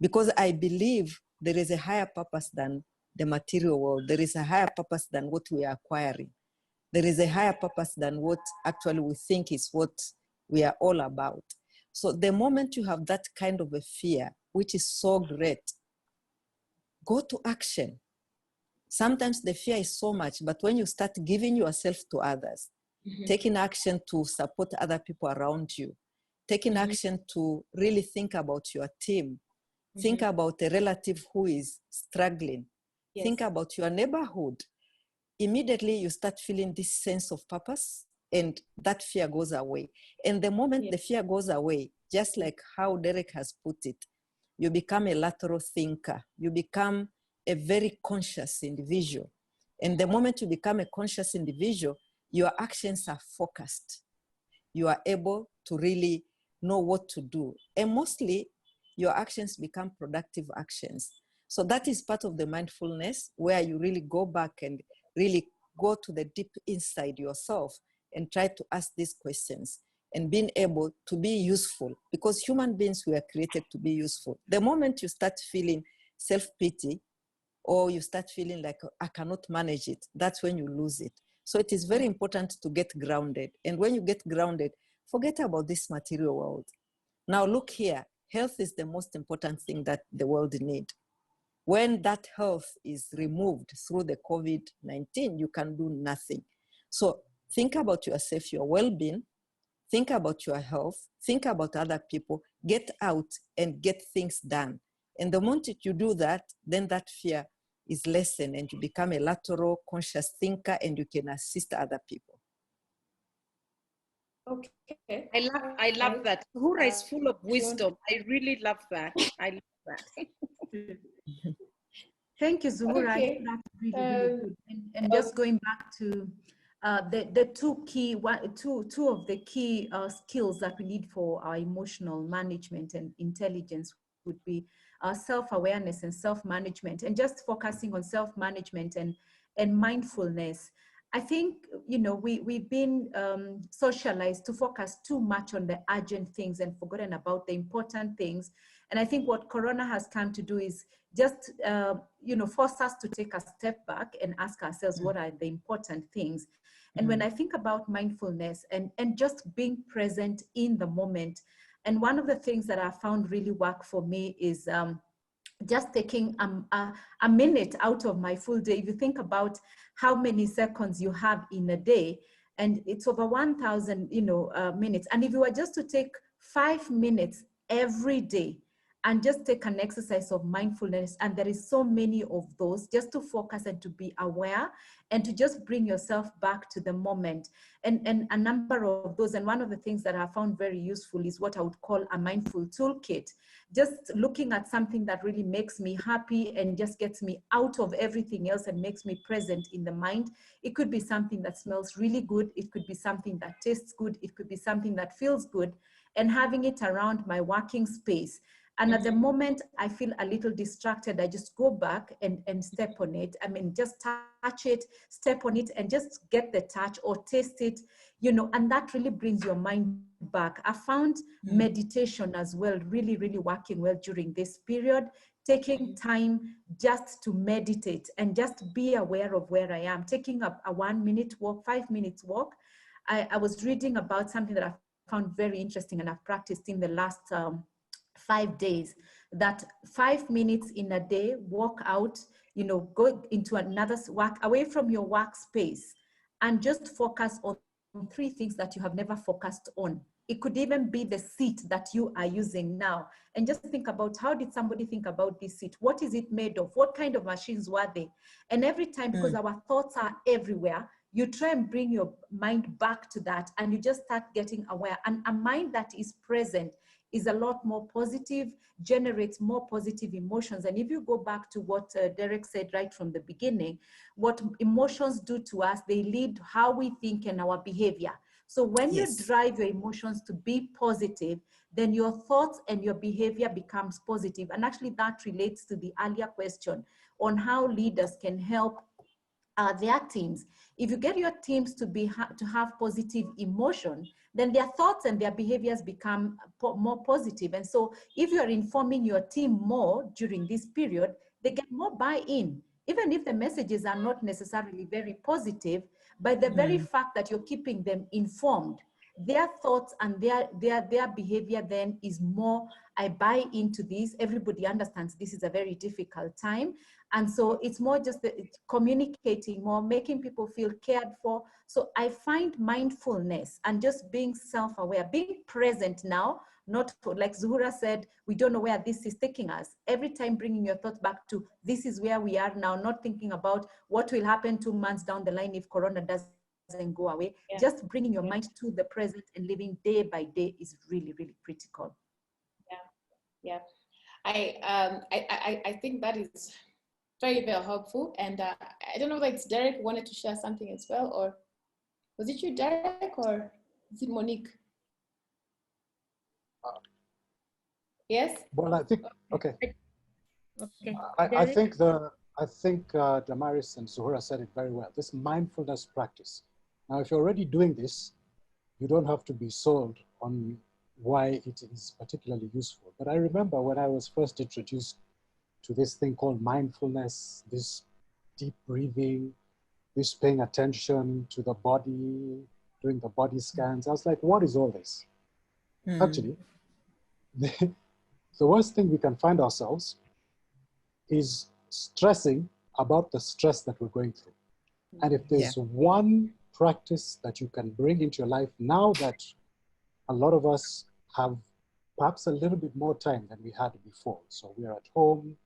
Because I believe there is a higher purpose than the material world. There is a higher purpose than what we are acquiring. There is a higher purpose than what actually we think is what we are all about. So the moment you have that kind of a fear, which is so great, go to action. Sometimes the fear is so much, but when you start giving yourself to others, taking action to support other people around you, taking action to really think about your team, think about a relative who is struggling, think about your neighborhood, immediately you start feeling this sense of purpose and that fear goes away. And the moment the fear goes away, just like how Derek has put it, you become a lateral thinker. You become a very conscious individual. And the moment you become a conscious individual, your actions are focused. You are able to really know what to do. And mostly, your actions become productive actions. So that is part of the mindfulness, where you really go back and really go to the deep inside yourself and try to ask these questions and being able to be useful, because human beings were created to be useful. The moment you start feeling self-pity or you start feeling like, I cannot manage it, that's when you lose it. So it is very important to get grounded. And when you get grounded, forget about this material world. Now look here, health is the most important thing that the world needs. When that health is removed through the COVID-19, you can do nothing. So think about yourself, your well-being, think about your health, think about other people, get out and get things done. And the moment you do that, then that fear is lessened and you become a lateral conscious thinker and you can assist other people. Okay. I love that. Zuhura is full of wisdom. I really love that. I love that. Thank you, Zuhura. Okay. That's really, really good. And just going back to the two of the key skills that we need for our emotional management and intelligence would be self-awareness and self-management, and just focusing on self-management and mindfulness. I think, you know, we've been socialized to focus too much on the urgent things and forgotten about the important things. And I think what Corona has come to do is just, you know, force us to take a step back and ask ourselves, what are the important things? And when I think about mindfulness and just being present in the moment And one of the things that I found really work for me is just taking a minute out of my full day. If you think about how many seconds you have in a day, and it's over 1,000, minutes. And if you were just to take 5 minutes every day and just take an exercise of mindfulness, and there is so many of those, just to focus and to be aware and to just bring yourself back to the moment, and a number of those. And one of the things that I found very useful is what I would call a mindful toolkit, just looking at something that really makes me happy and just gets me out of everything else and makes me present in the mind. It could be something that smells really good, it could be something that tastes good, it could be something that feels good, and having it around my working space. And at the moment I feel a little distracted, I just go back and step on it. I mean, just touch it, step on it, and just get the touch or taste it, and that really brings your mind back. I found meditation as well really, really working well during this period, taking time just to meditate and just be aware of where I am, taking a 1 minute walk, 5 minutes walk. I was reading about something that I found very interesting and I've practiced in the last 5 days, that 5 minutes in a day, walk out, go into another walk away from your workspace and just focus on 3 things that you have never focused on. It could even be the seat that you are using now. And just think about, how did somebody think about this seat? What is it made of? What kind of machines were they? And every time, because our thoughts are everywhere, you try and bring your mind back to that and you just start getting aware. And a mind that is present is a lot more positive, generates more positive emotions. And if you go back to what Derek said right from the beginning, what emotions do to us, they lead how we think and our behavior. So when you drive your emotions to be positive, then your thoughts and your behavior becomes positive. And actually that relates to the earlier question on how leaders can help their teams. If you get your teams to have positive emotion, then their thoughts and their behaviors become more positive. And so if you're informing your team more during this period, they get more buy-in. Even if the messages are not necessarily very positive, by the very fact that you're keeping them informed, their thoughts and their behavior then is more, I buy into this, everybody understands this is a very difficult time. And so it's more just it's communicating more, making people feel cared for. So I find mindfulness and just being self-aware, being present now, not like Zuhura said, we don't know where this is taking us. Every time bringing your thoughts back to this is where we are now, not thinking about what will happen 2 months down the line if Corona doesn't go away. Just bringing your mind to the present and living day by day is really, really critical. Yeah. I think that is very, very helpful. And I don't know if it's Derek wanted to share something as well, or was it you, Derek, or is it Monique? Yes? Well, I think, okay. Okay. I think Damaris and Zuhura said it very well. This mindfulness practice. Now, if you're already doing this, you don't have to be sold on why it is particularly useful. But I remember when I was first introduced to this thing called mindfulness, this deep breathing, this paying attention to the body, doing the body scans. I was like, what is all this? Actually, the worst thing we can find ourselves is stressing about the stress that we're going through. And if there's one practice that you can bring into your life now that a lot of us have perhaps a little bit more time than we had before. So we are at home,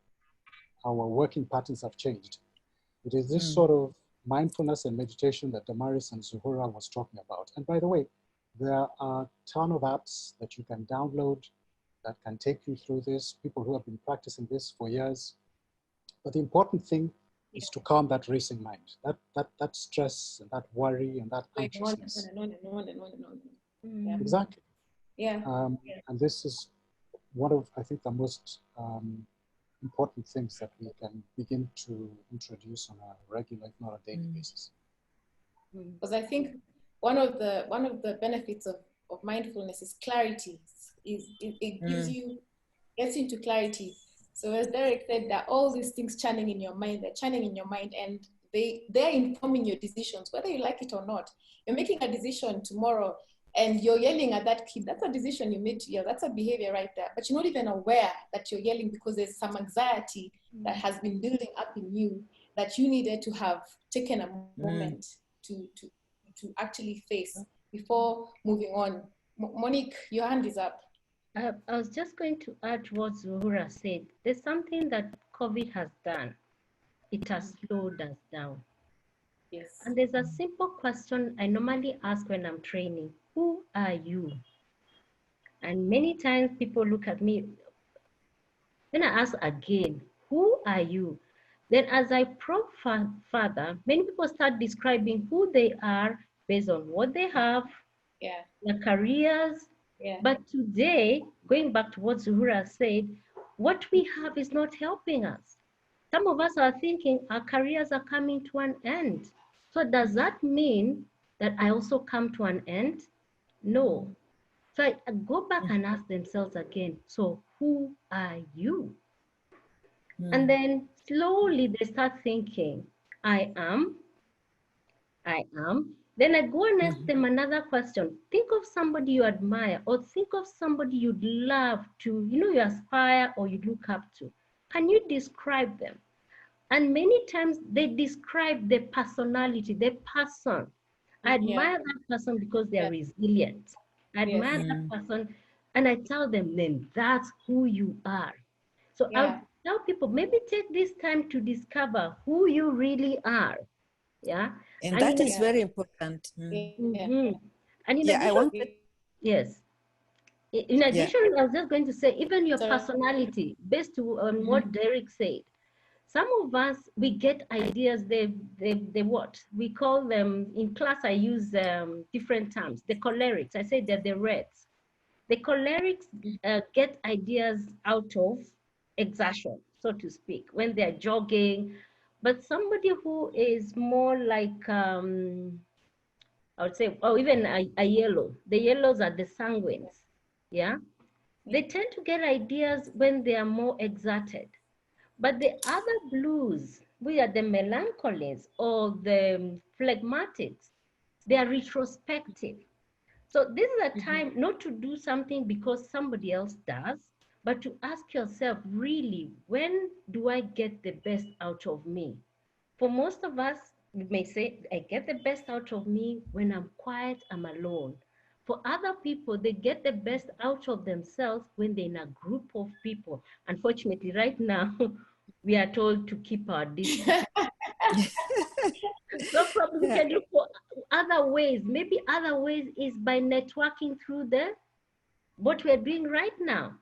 our working patterns have changed. It is this sort of mindfulness and meditation that Damaris and Zuhura was talking about. And by the way, there are a ton of apps that you can download that can take you through this, people who have been practicing this for years. But the important thing is to calm that racing mind, that stress and that worry and that anxiousness. Exactly. And this is one of, I think, the most important things that we can begin to introduce on a regular, if not a daily basis. Because I think one of the benefits of mindfulness is clarity. It gives you, gets into clarity. So as Derek said, that all these things churning in your mind, they're churning in your mind, and they're informing your decisions, whether you like it or not. You're making a decision tomorrow and you're yelling at that kid, that's a decision you made to yell. That's a behavior right there. But you're not even aware that you're yelling because there's some anxiety that has been building up in you that you needed to have taken a moment to actually face before moving on. Monique, your hand is up. I was just going to add what Zuhura said. There's something that COVID has done. It has slowed us down. Yes. And there's a simple question I normally ask when I'm training. Who are you? And many times people look at me. When I ask again, who are you? Then as I probe further, many people start describing who they are based on what they have, their careers. But today, going back to what Zuhura said, what we have is not helping us. Some of us are thinking our careers are coming to an end. So does that mean that I also come to an end? No. So I go back and ask themselves again, so who are you? And then slowly they start thinking, I am. Then I go and ask them another question. Think of somebody you admire, or think of somebody you'd love to, you aspire or you look up to. Can you describe them? And many times they describe their personality, their person. I admire that person because they're resilient. I admire that person, and I tell them, then that's who you are. So I'll tell people, maybe take this time to discover who you really are. Yeah. And that is very important. And in addition, yes. In addition, I was just going to say, even your personality, based on what Derek said, some of us, we get ideas, they what? We call them, in class I use different terms. The cholerics, I say they're the Reds. The cholerics get ideas out of exertion, so to speak, when they're jogging. But somebody who is more like, I would say, even a yellow. The yellows are the sanguines, yeah? They tend to get ideas when they are more exerted. But the other blues, we are the melancholies or the phlegmatics, they are retrospective. So this is a time not to do something because somebody else does, but to ask yourself, really, when do I get the best out of me? For most of us, we may say, I get the best out of me when I'm quiet, I'm alone. For other people, they get the best out of themselves when they're in a group of people. Unfortunately, right now, we are told to keep our distance. So probably we can look for other ways. Maybe other ways is by networking through what we're doing right now.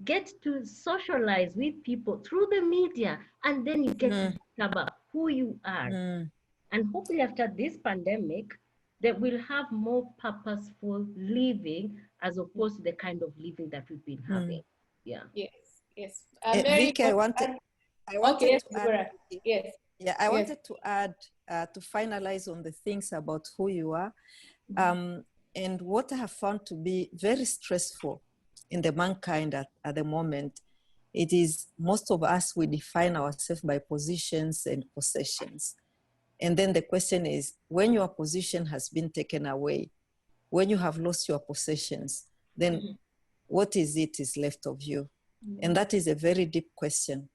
Get to socialize with people through the media, and then you get to discover who you are. And hopefully after this pandemic, that we'll have more purposeful living as opposed to the kind of living that we've been having. Yeah. Yes, yes. Vicky, I wanted to add. Yes. Yeah, I wanted to add, to finalize on the things about who you are. And what I have found to be very stressful in the mankind at the moment, it is most of us, we define ourselves by positions and possessions. And then the question is, when your position has been taken away, when you have lost your possessions, then what is left of you? And that is a very deep question.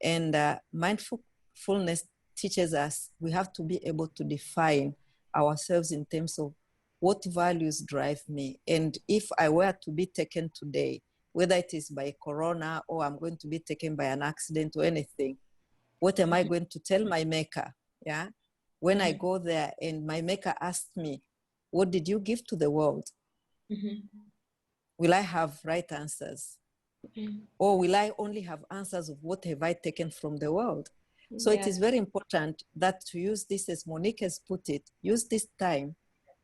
And mindfulness teaches us we have to be able to define ourselves in terms of what values drive me. And if I were to be taken today, whether it is by corona or I'm going to be taken by an accident or anything, what am I going to tell my maker? Yeah. When I go there and my maker asked me, what did you give to the world? Will I have right answers? Or will I only have answers of what have I taken from the world? So it is very important that to use this, as Monique has put it, use this time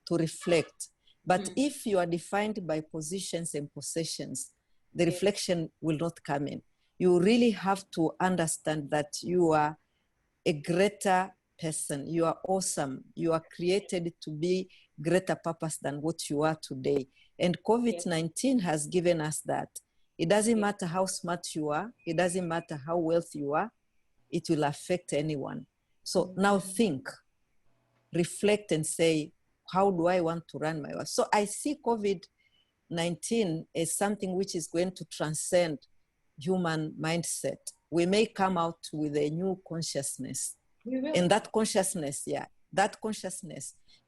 to reflect. But if you are defined by positions and possessions, the reflection will not come in. You really have to understand that you are a greater person. You are awesome. You are created to be greater purpose than what you are today. And COVID-19 has given us that. It doesn't matter how smart you are. It doesn't matter how wealthy you are. It will affect anyone. So now think, reflect and say, how do I want to run my work? So I see COVID-19 as something which is going to transcend human mindset. We may come out with a new consciousness. And that consciousness,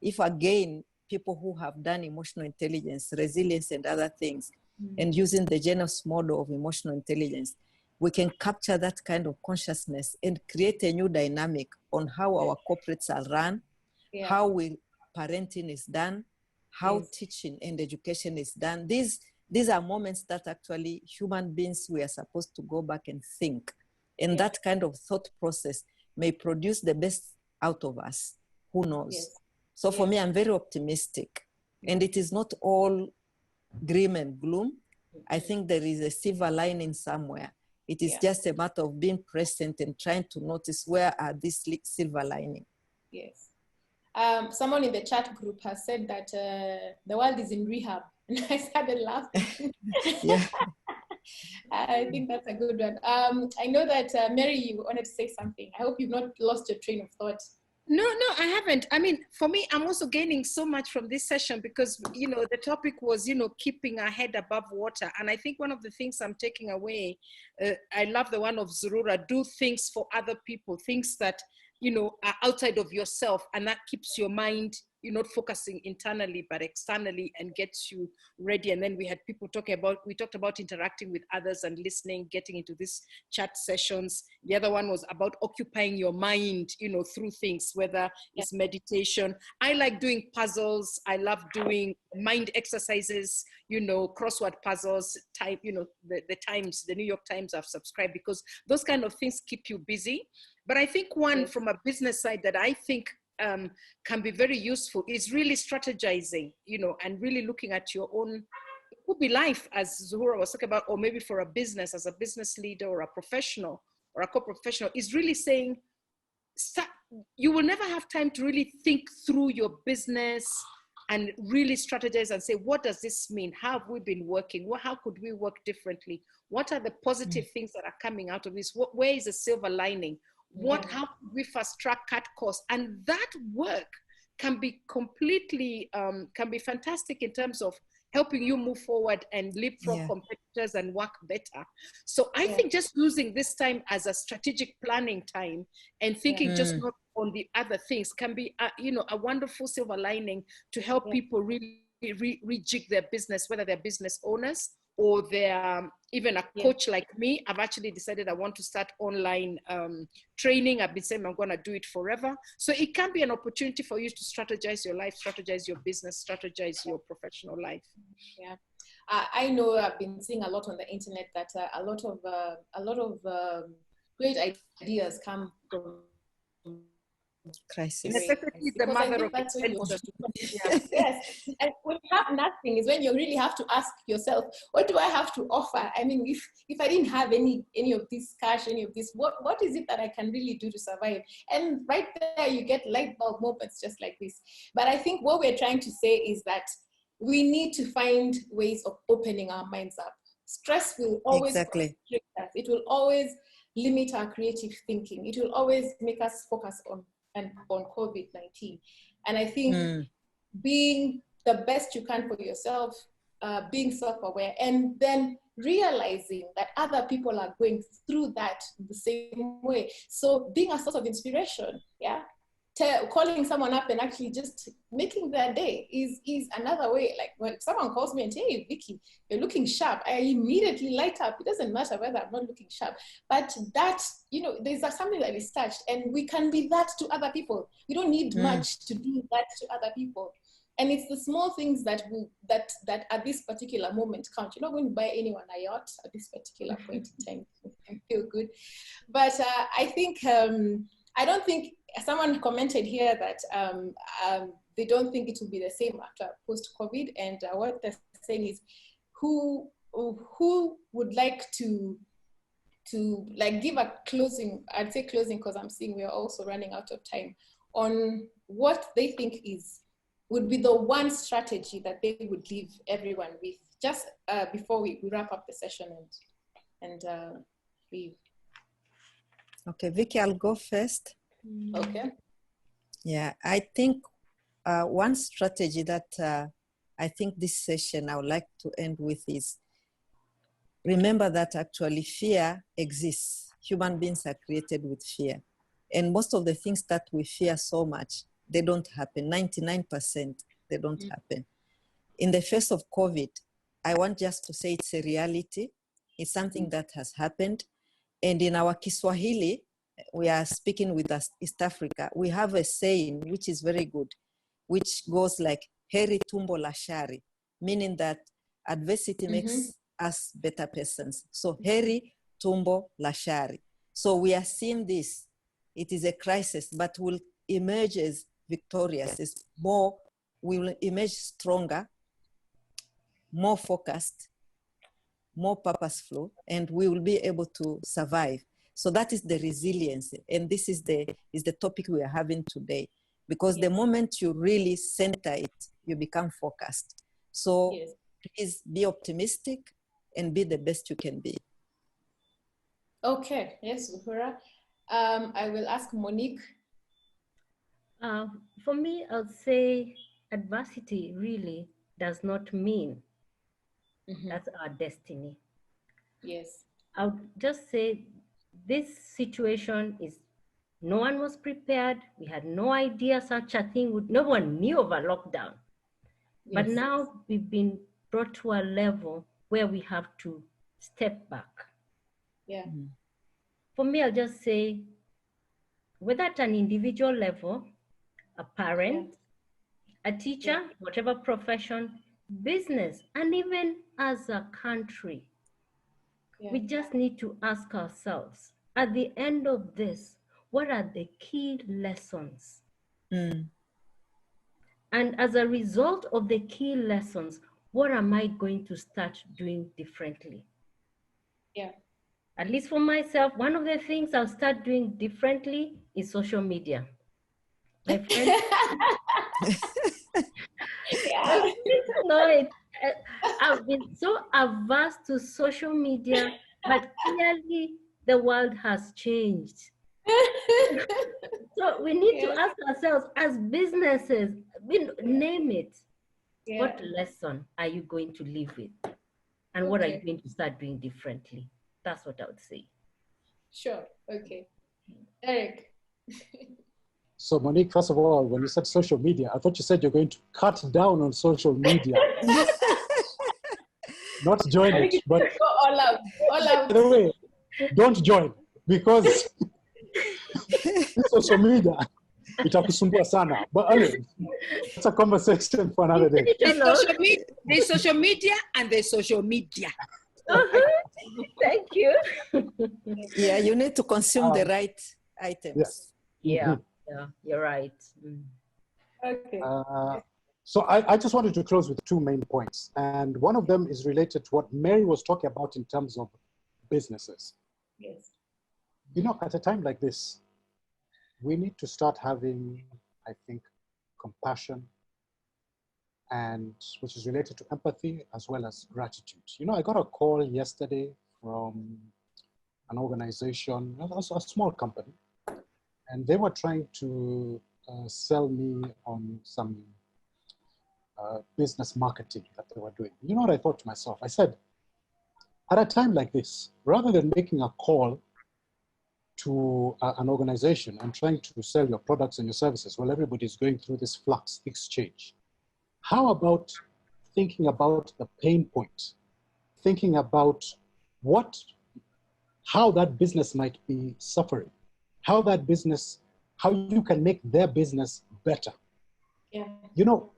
if again, people who have done emotional intelligence, resilience, and other things, and using the Genos model of emotional intelligence, we can capture that kind of consciousness and create a new dynamic on how our corporates are run, how parenting is done, how teaching and education is done. These are moments that actually human beings, we are supposed to go back and think. And that kind of thought process may produce the best out of us. Who knows? So for me, I'm very optimistic. And it is not all grim and gloom. I think there is a silver lining somewhere. It is just a matter of being present and trying to notice where are these silver lining. Yes. Someone in the chat group has said that the world is in rehab. And I started laughing. Yeah. I think that's a good one. I know that, Mary, you wanted to say something. I hope you've not lost your train of thought. No, I haven't. I mean, for me, I'm also gaining so much from this session because, you know, the topic was, you know, keeping our head above water. And I think one of the things I'm taking away, I love the one of Zuhura, do things for other people, things that, you know, are outside of yourself, and that keeps your mind, you're not focusing internally, but externally, and gets you ready. And then we had people we talked about interacting with others and listening, getting into these chat sessions. The other one was about occupying your mind, you know, through things, whether it's meditation. I like doing puzzles. I love doing mind exercises, you know, crossword puzzles, type, you know, the New York Times I've subscribed because those kind of things keep you busy. But I think one from a business side that I think can be very useful is really strategizing, you know, and really looking at your own, it could be life, as Zuhura was talking about, or maybe for a business, as a business leader or a professional or a co-professional, is really saying, you will never have time to really think through your business and really strategize and say, what does this mean? How have we been working? How could we work differently? What are the positive things that are coming out of this? Where is the silver lining? How could we fast track, cut costs? And that work can be completely, can be fantastic in terms of helping you move forward and leapfrog competitors and work better. So I think just using this time as a strategic planning time and thinking just not on the other things can be, you know, a wonderful silver lining to help people really rejig their business, whether they're business owners or they're even a coach like me. I've actually decided I want to start online training. I've been saying I'm going to do it forever. So it can be an opportunity for you to strategize your life, strategize your business, strategize your professional life. Yeah. I know I've been seeing a lot on the internet that a lot of great ideas come from crisis. Necessity is the mother of invention. Yes, and when you have nothing is when you really have to ask yourself, what do I have to offer? I mean, if I didn't have any of this cash, any of this, what is it that I can really do to survive? And right there, you get light bulb moments just like this. But I think what we're trying to say is that we need to find ways of opening our minds up. Stress will always constrict us. It will always limit our creative thinking. It will always make us focus on COVID-19. And I think being the best you can for yourself, being self-aware, and then realizing that other people are going through that the same way. So being a source of inspiration, calling someone up and actually just making their day is another way. Like when someone calls me and says, hey, Vicky, you're looking sharp, I immediately light up. It doesn't matter whether I'm not looking sharp, but that, you know, there's something that is touched, and we can be that to other people. We don't need much to do that to other people. And it's the small things that that at this particular moment count. You're not going to buy anyone a yacht at this particular point in time. You feel good. But I think, I don't think, someone commented here that they don't think it will be the same after post-COVID. And what they're saying is, who would like to like give a closing, I'd say closing because I'm seeing we're also running out of time, on what they think would be the one strategy that they would leave everyone with, just before we wrap up the session and leave. Okay, Vicky, I'll go first. Okay. Yeah, I think one strategy that I think this session I would like to end with is, remember that actually fear exists. Human beings are created with fear. And most of the things that we fear so much, they don't happen. 99%, they don't happen. In the face of COVID, I want just to say it's a reality. It's something that has happened. And in our Kiswahili, we are speaking with East Africa. We have a saying, which is very good, which goes like, heri tumbo la shari, meaning that adversity makes us better persons. So heri tumbo la shari. So we are seeing this. It is a crisis, but we'll emerge as victorious. We will emerge stronger, more focused, more purposeful, and we will be able to survive. So that is the resilience. And this is the topic we are having today. Because the moment you really center it, you become focused. So please be optimistic and be the best you can be. Okay, yes, Zuhura. I will ask Monique. For me, I would say adversity really does not mean that's our destiny. Yes. I would just say this situation is, no one was prepared. We had no idea such a thing would, no one knew of a lockdown. Yes. But now we've been brought to a level where we have to step back. Yeah. For me, I'll just say, whether at an individual level, a parent, a teacher, whatever profession, business, and even as a country, we just need to ask ourselves, at the end of this, what are the key lessons? And as a result of the key lessons, what am I going to start doing differently? Yeah. At least for myself, one of the things I'll start doing differently is social media. My friend, I've been so averse to social media, but clearly the world has changed. So we need to ask ourselves as businesses, name it. What lesson are you going to live with? And what are you going to start doing differently? That's what I would say. Sure, okay. Eric. So Monique, first of all, when you said social media, I thought you said you're going to cut down on social media. Not join it, but go all out, all out. By the way, don't join, because social media, itakusumbua sana. But anyway, it's a conversation for another day. There's social media and there's social media. Thank you. Yeah, you need to consume the right items. Yes. Yeah, you're right. Okay. So I just wanted to close with two main points. And one of them is related to what Mary was talking about in terms of businesses. Yes. You know, at a time like this, we need to start having, I think, compassion, and which is related to empathy as well as gratitude. You know, I got a call yesterday from an organization, a small company, and they were trying to sell me on some business marketing that they were doing. You know what I thought to myself? I said, at a time like this, rather than making a call to an organization and trying to sell your products and your services while everybody's going through this flux exchange, how about thinking about the pain point, thinking about how that business might be suffering, how you can make their business better. Yeah. You know,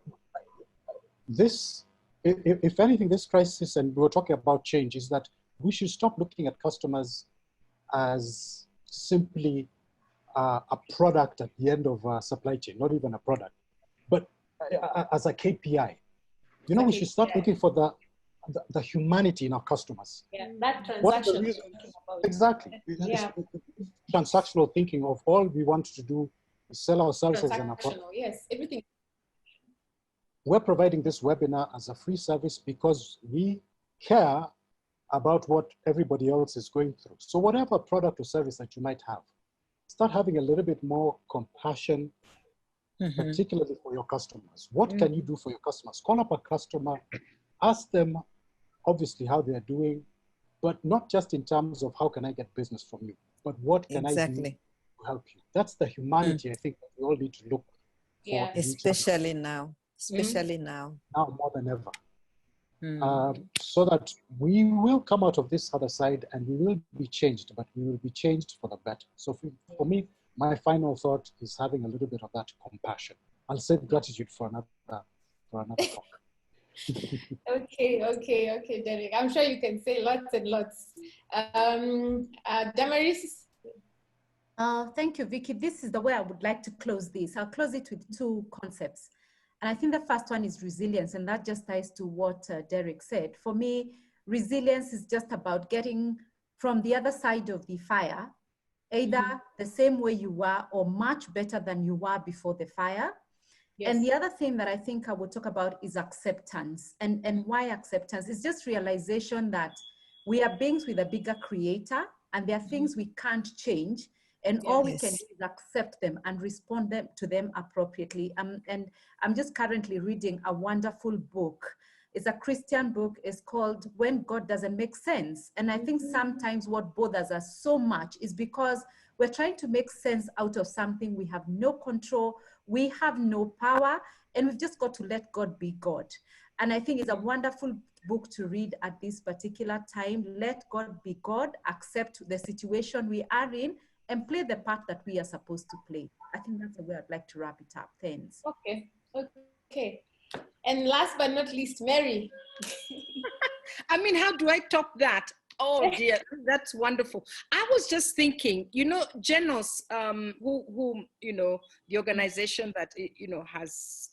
this, if anything, this crisis, and we were talking about change, is that we should stop looking at customers as simply a product at the end of a supply chain, not even a product, but as a KPI. You know, we should start looking for the humanity in our customers. Yeah, that transaction. Exactly. Yeah. Transactional thinking of all we want to do is sell our services and our products. Yes, everything. We're providing this webinar as a free service because we care about what everybody else is going through. So whatever product or service that you might have, start having a little bit more compassion particularly for your customers. What can you do for your customers? Call up a customer, ask them obviously how they are doing, but not just in terms of how can I get business from you, but what can I do to help you? That's the humanity I think that we all need to look for. Especially now, now more than ever. So that we will come out of this other side and we will be changed, but we will be changed for the better. So for me, my final thought is having a little bit of that compassion. I'll save gratitude for another talk. Okay, Derek. I'm sure you can say lots and lots. Damaris? Thank you, Vicky. This is the way I would like to close this. I'll close it with two concepts. And I think the first one is resilience, and that just ties to what Derek said. For me, resilience is just about getting from the other side of the fire, either the same way you were or much better than you were before the fire. Yes. And the other thing that I think I will talk about is acceptance. And why acceptance? It's just realization that we are beings with a bigger creator, and there are things we can't change. And all we can do is accept them and respond to them appropriately. And I'm just currently reading a wonderful book. It's a Christian book. It's called When God Doesn't Make Sense. And I think sometimes what bothers us so much is because we're trying to make sense out of something we have no control, we have no power, and we've just got to let God be God. And I think it's a wonderful book to read at this particular time. Let God be God, accept the situation we are in, and play the part that we are supposed to play. I think that's the way I'd like to wrap it up. Thanks. Okay. And last but not least, Mary. I mean, how do I top that? Oh dear, that's wonderful. I was just thinking, Genos, who the organization that has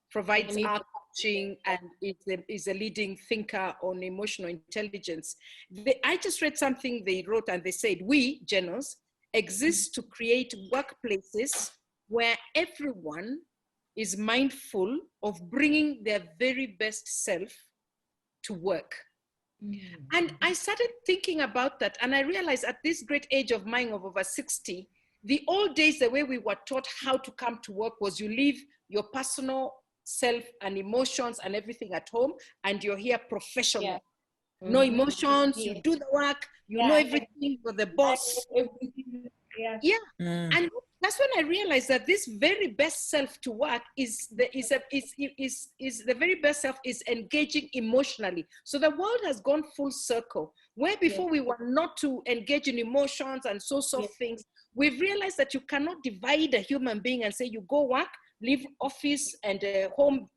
provides art coaching and is a leading thinker on emotional intelligence. I just read something they wrote, and they said, we, Genos, exist to create workplaces where everyone is mindful of bringing their very best self to work. And I started thinking about that, and I realized at this great age of mine of over 60, the old days, the way we were taught how to come to work was you leave your personal self and emotions and everything at home, and you're here professional. No emotions, you do the work, you know everything for the boss. And that's when I realized that this very best self to work is the very best self is engaging emotionally. So the world has gone full circle. Where before we were not to engage in emotions and soft things, we've realized that you cannot divide a human being and say you go work, leave office and home,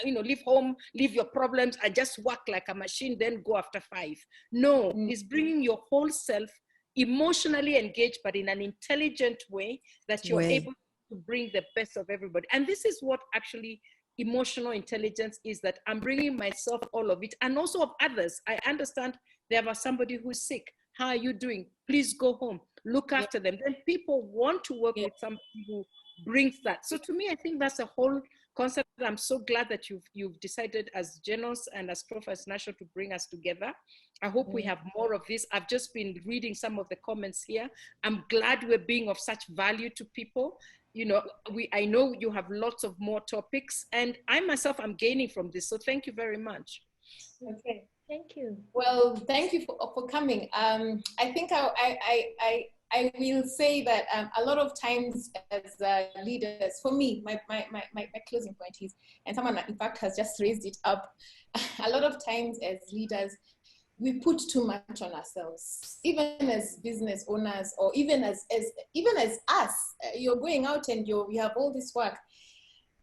leave home, leave your problems and just work like a machine, then go after 5. No, it's bringing your whole self emotionally engaged, but in an intelligent way that you're able to bring the best of everybody. And this is what actually emotional intelligence is, that I'm bringing myself, all of it, and also of others. I understand there was somebody who's sick. How are you doing? Please go home. Look after them. Then people want to work with somebody who brings that. So to me, I think that's a whole concept. I'm so glad that you've decided as Genos and as Professor National to bring us together. I hope we have more of this. I've just been reading some of the comments here. I'm glad we're being of such value to people. I know you have lots of more topics, and I myself am gaining from this. So thank you very much. Okay. Thank you. Well, thank you for coming. I think I will say that a lot of times as leaders, for me, my closing point is, and someone in fact has just raised it up, a lot of times as leaders, we put too much on ourselves, even as business owners, or even as us. You're going out and we have all this work.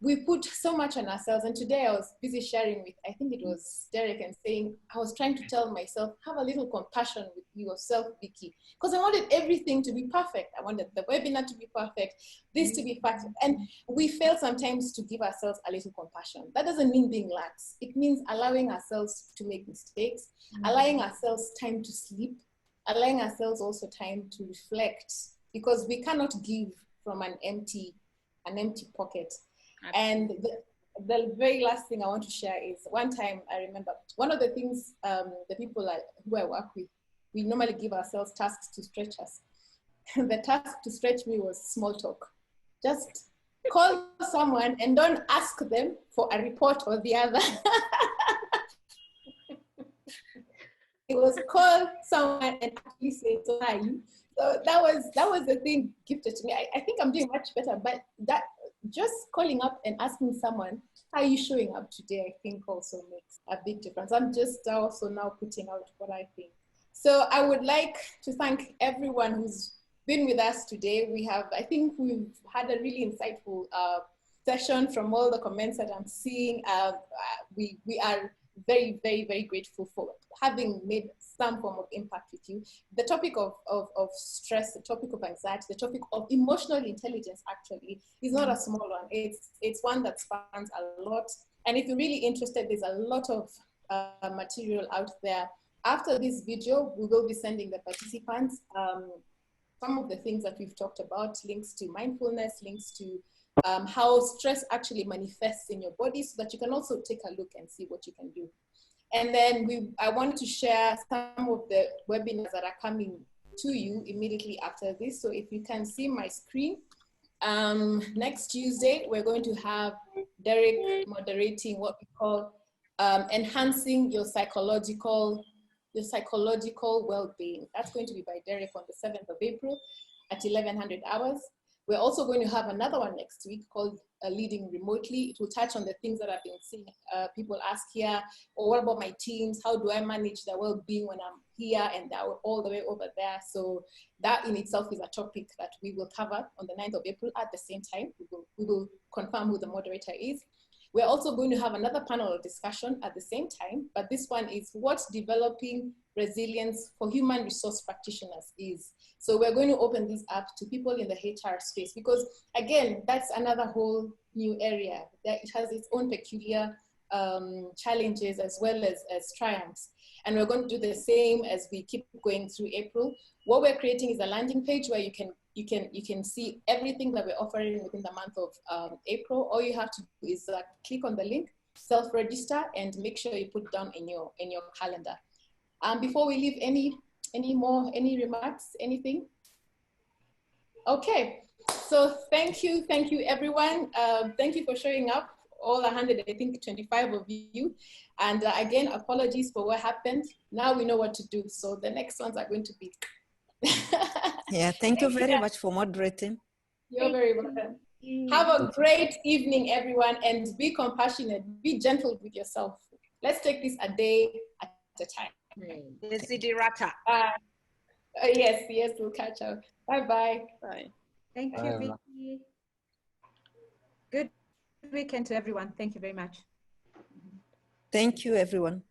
We put so much on ourselves. And today I was busy sharing with, I think it was Derek, and saying, I was trying to tell myself, have a little compassion with yourself, Vicky. Because I wanted everything to be perfect. I wanted the webinar to be perfect, this to be perfect. And we fail sometimes to give ourselves a little compassion. That doesn't mean being lax. It means allowing ourselves to make mistakes, allowing ourselves time to sleep, allowing ourselves also time to reflect, because we cannot give from an empty pocket. And the very last thing I want to share is, one time I remember one of the things the people who I work with, we normally give ourselves tasks to stretch us. The task to stretch me was small talk. Just call someone and don't ask them for a report or the other. It was call someone and actually say, so how are you? So that was the thing gifted to me. I think I'm doing much better, but that just calling up and asking someone, how are you showing up today, I think also makes a big difference. I'm just also now putting out what I think. So I would like to thank everyone who's been with us today. I think we've had a really insightful session from all the comments that I'm seeing. We are very, very, very grateful for having made some form of impact with you. The topic of stress, the topic of anxiety, the topic of emotional intelligence actually is not a small one. It's one that spans a lot. And if you're really interested, there's a lot of material out there. After this video, we will be sending the participants some of the things that we've talked about, links to mindfulness, links to how stress actually manifests in your body, so that you can also take a look and see what you can do. And then I want to share some of the webinars that are coming to you immediately after this. So if you can see my screen, next Tuesday, we're going to have Derek moderating what we call enhancing your psychological well-being. That's going to be by Derek on the 7th of April at 1100 hours. We're also going to have another one next week called Leading Remotely. It will touch on the things that I've been seeing people ask here, or what about my teams? How do I manage their well-being when I'm here and they're all the way over there? So that in itself is a topic that we will cover on the 9th of April at the same time. We will confirm who the moderator is. We're also going to have another panel discussion at the same time, but this one is what developing resilience for human resource practitioners is. So we're going to open this up to people in the HR space, because again, that's another whole new area that it has its own peculiar challenges as well as triumphs. And we're going to do the same as we keep going through April. What we're creating is a landing page where you can see everything that we're offering within the month of April. All you have to do is click on the link, self-register, and make sure you put it down in your calendar. Before we leave, any remarks, anything? Okay, so thank you everyone. Thank you for showing up, all 125 of you. And again, apologies for what happened. Now we know what to do. So the next ones are going to be. Yeah, thank you very much for moderating. You're very welcome. Have a great evening, everyone, and be compassionate, be gentle with yourself. Let's take this a day at a time. Desiderata. Yes, we'll catch up. Bye-bye. Bye. Thank you, Vicky. Good weekend to everyone. Thank you very much. Thank you, everyone.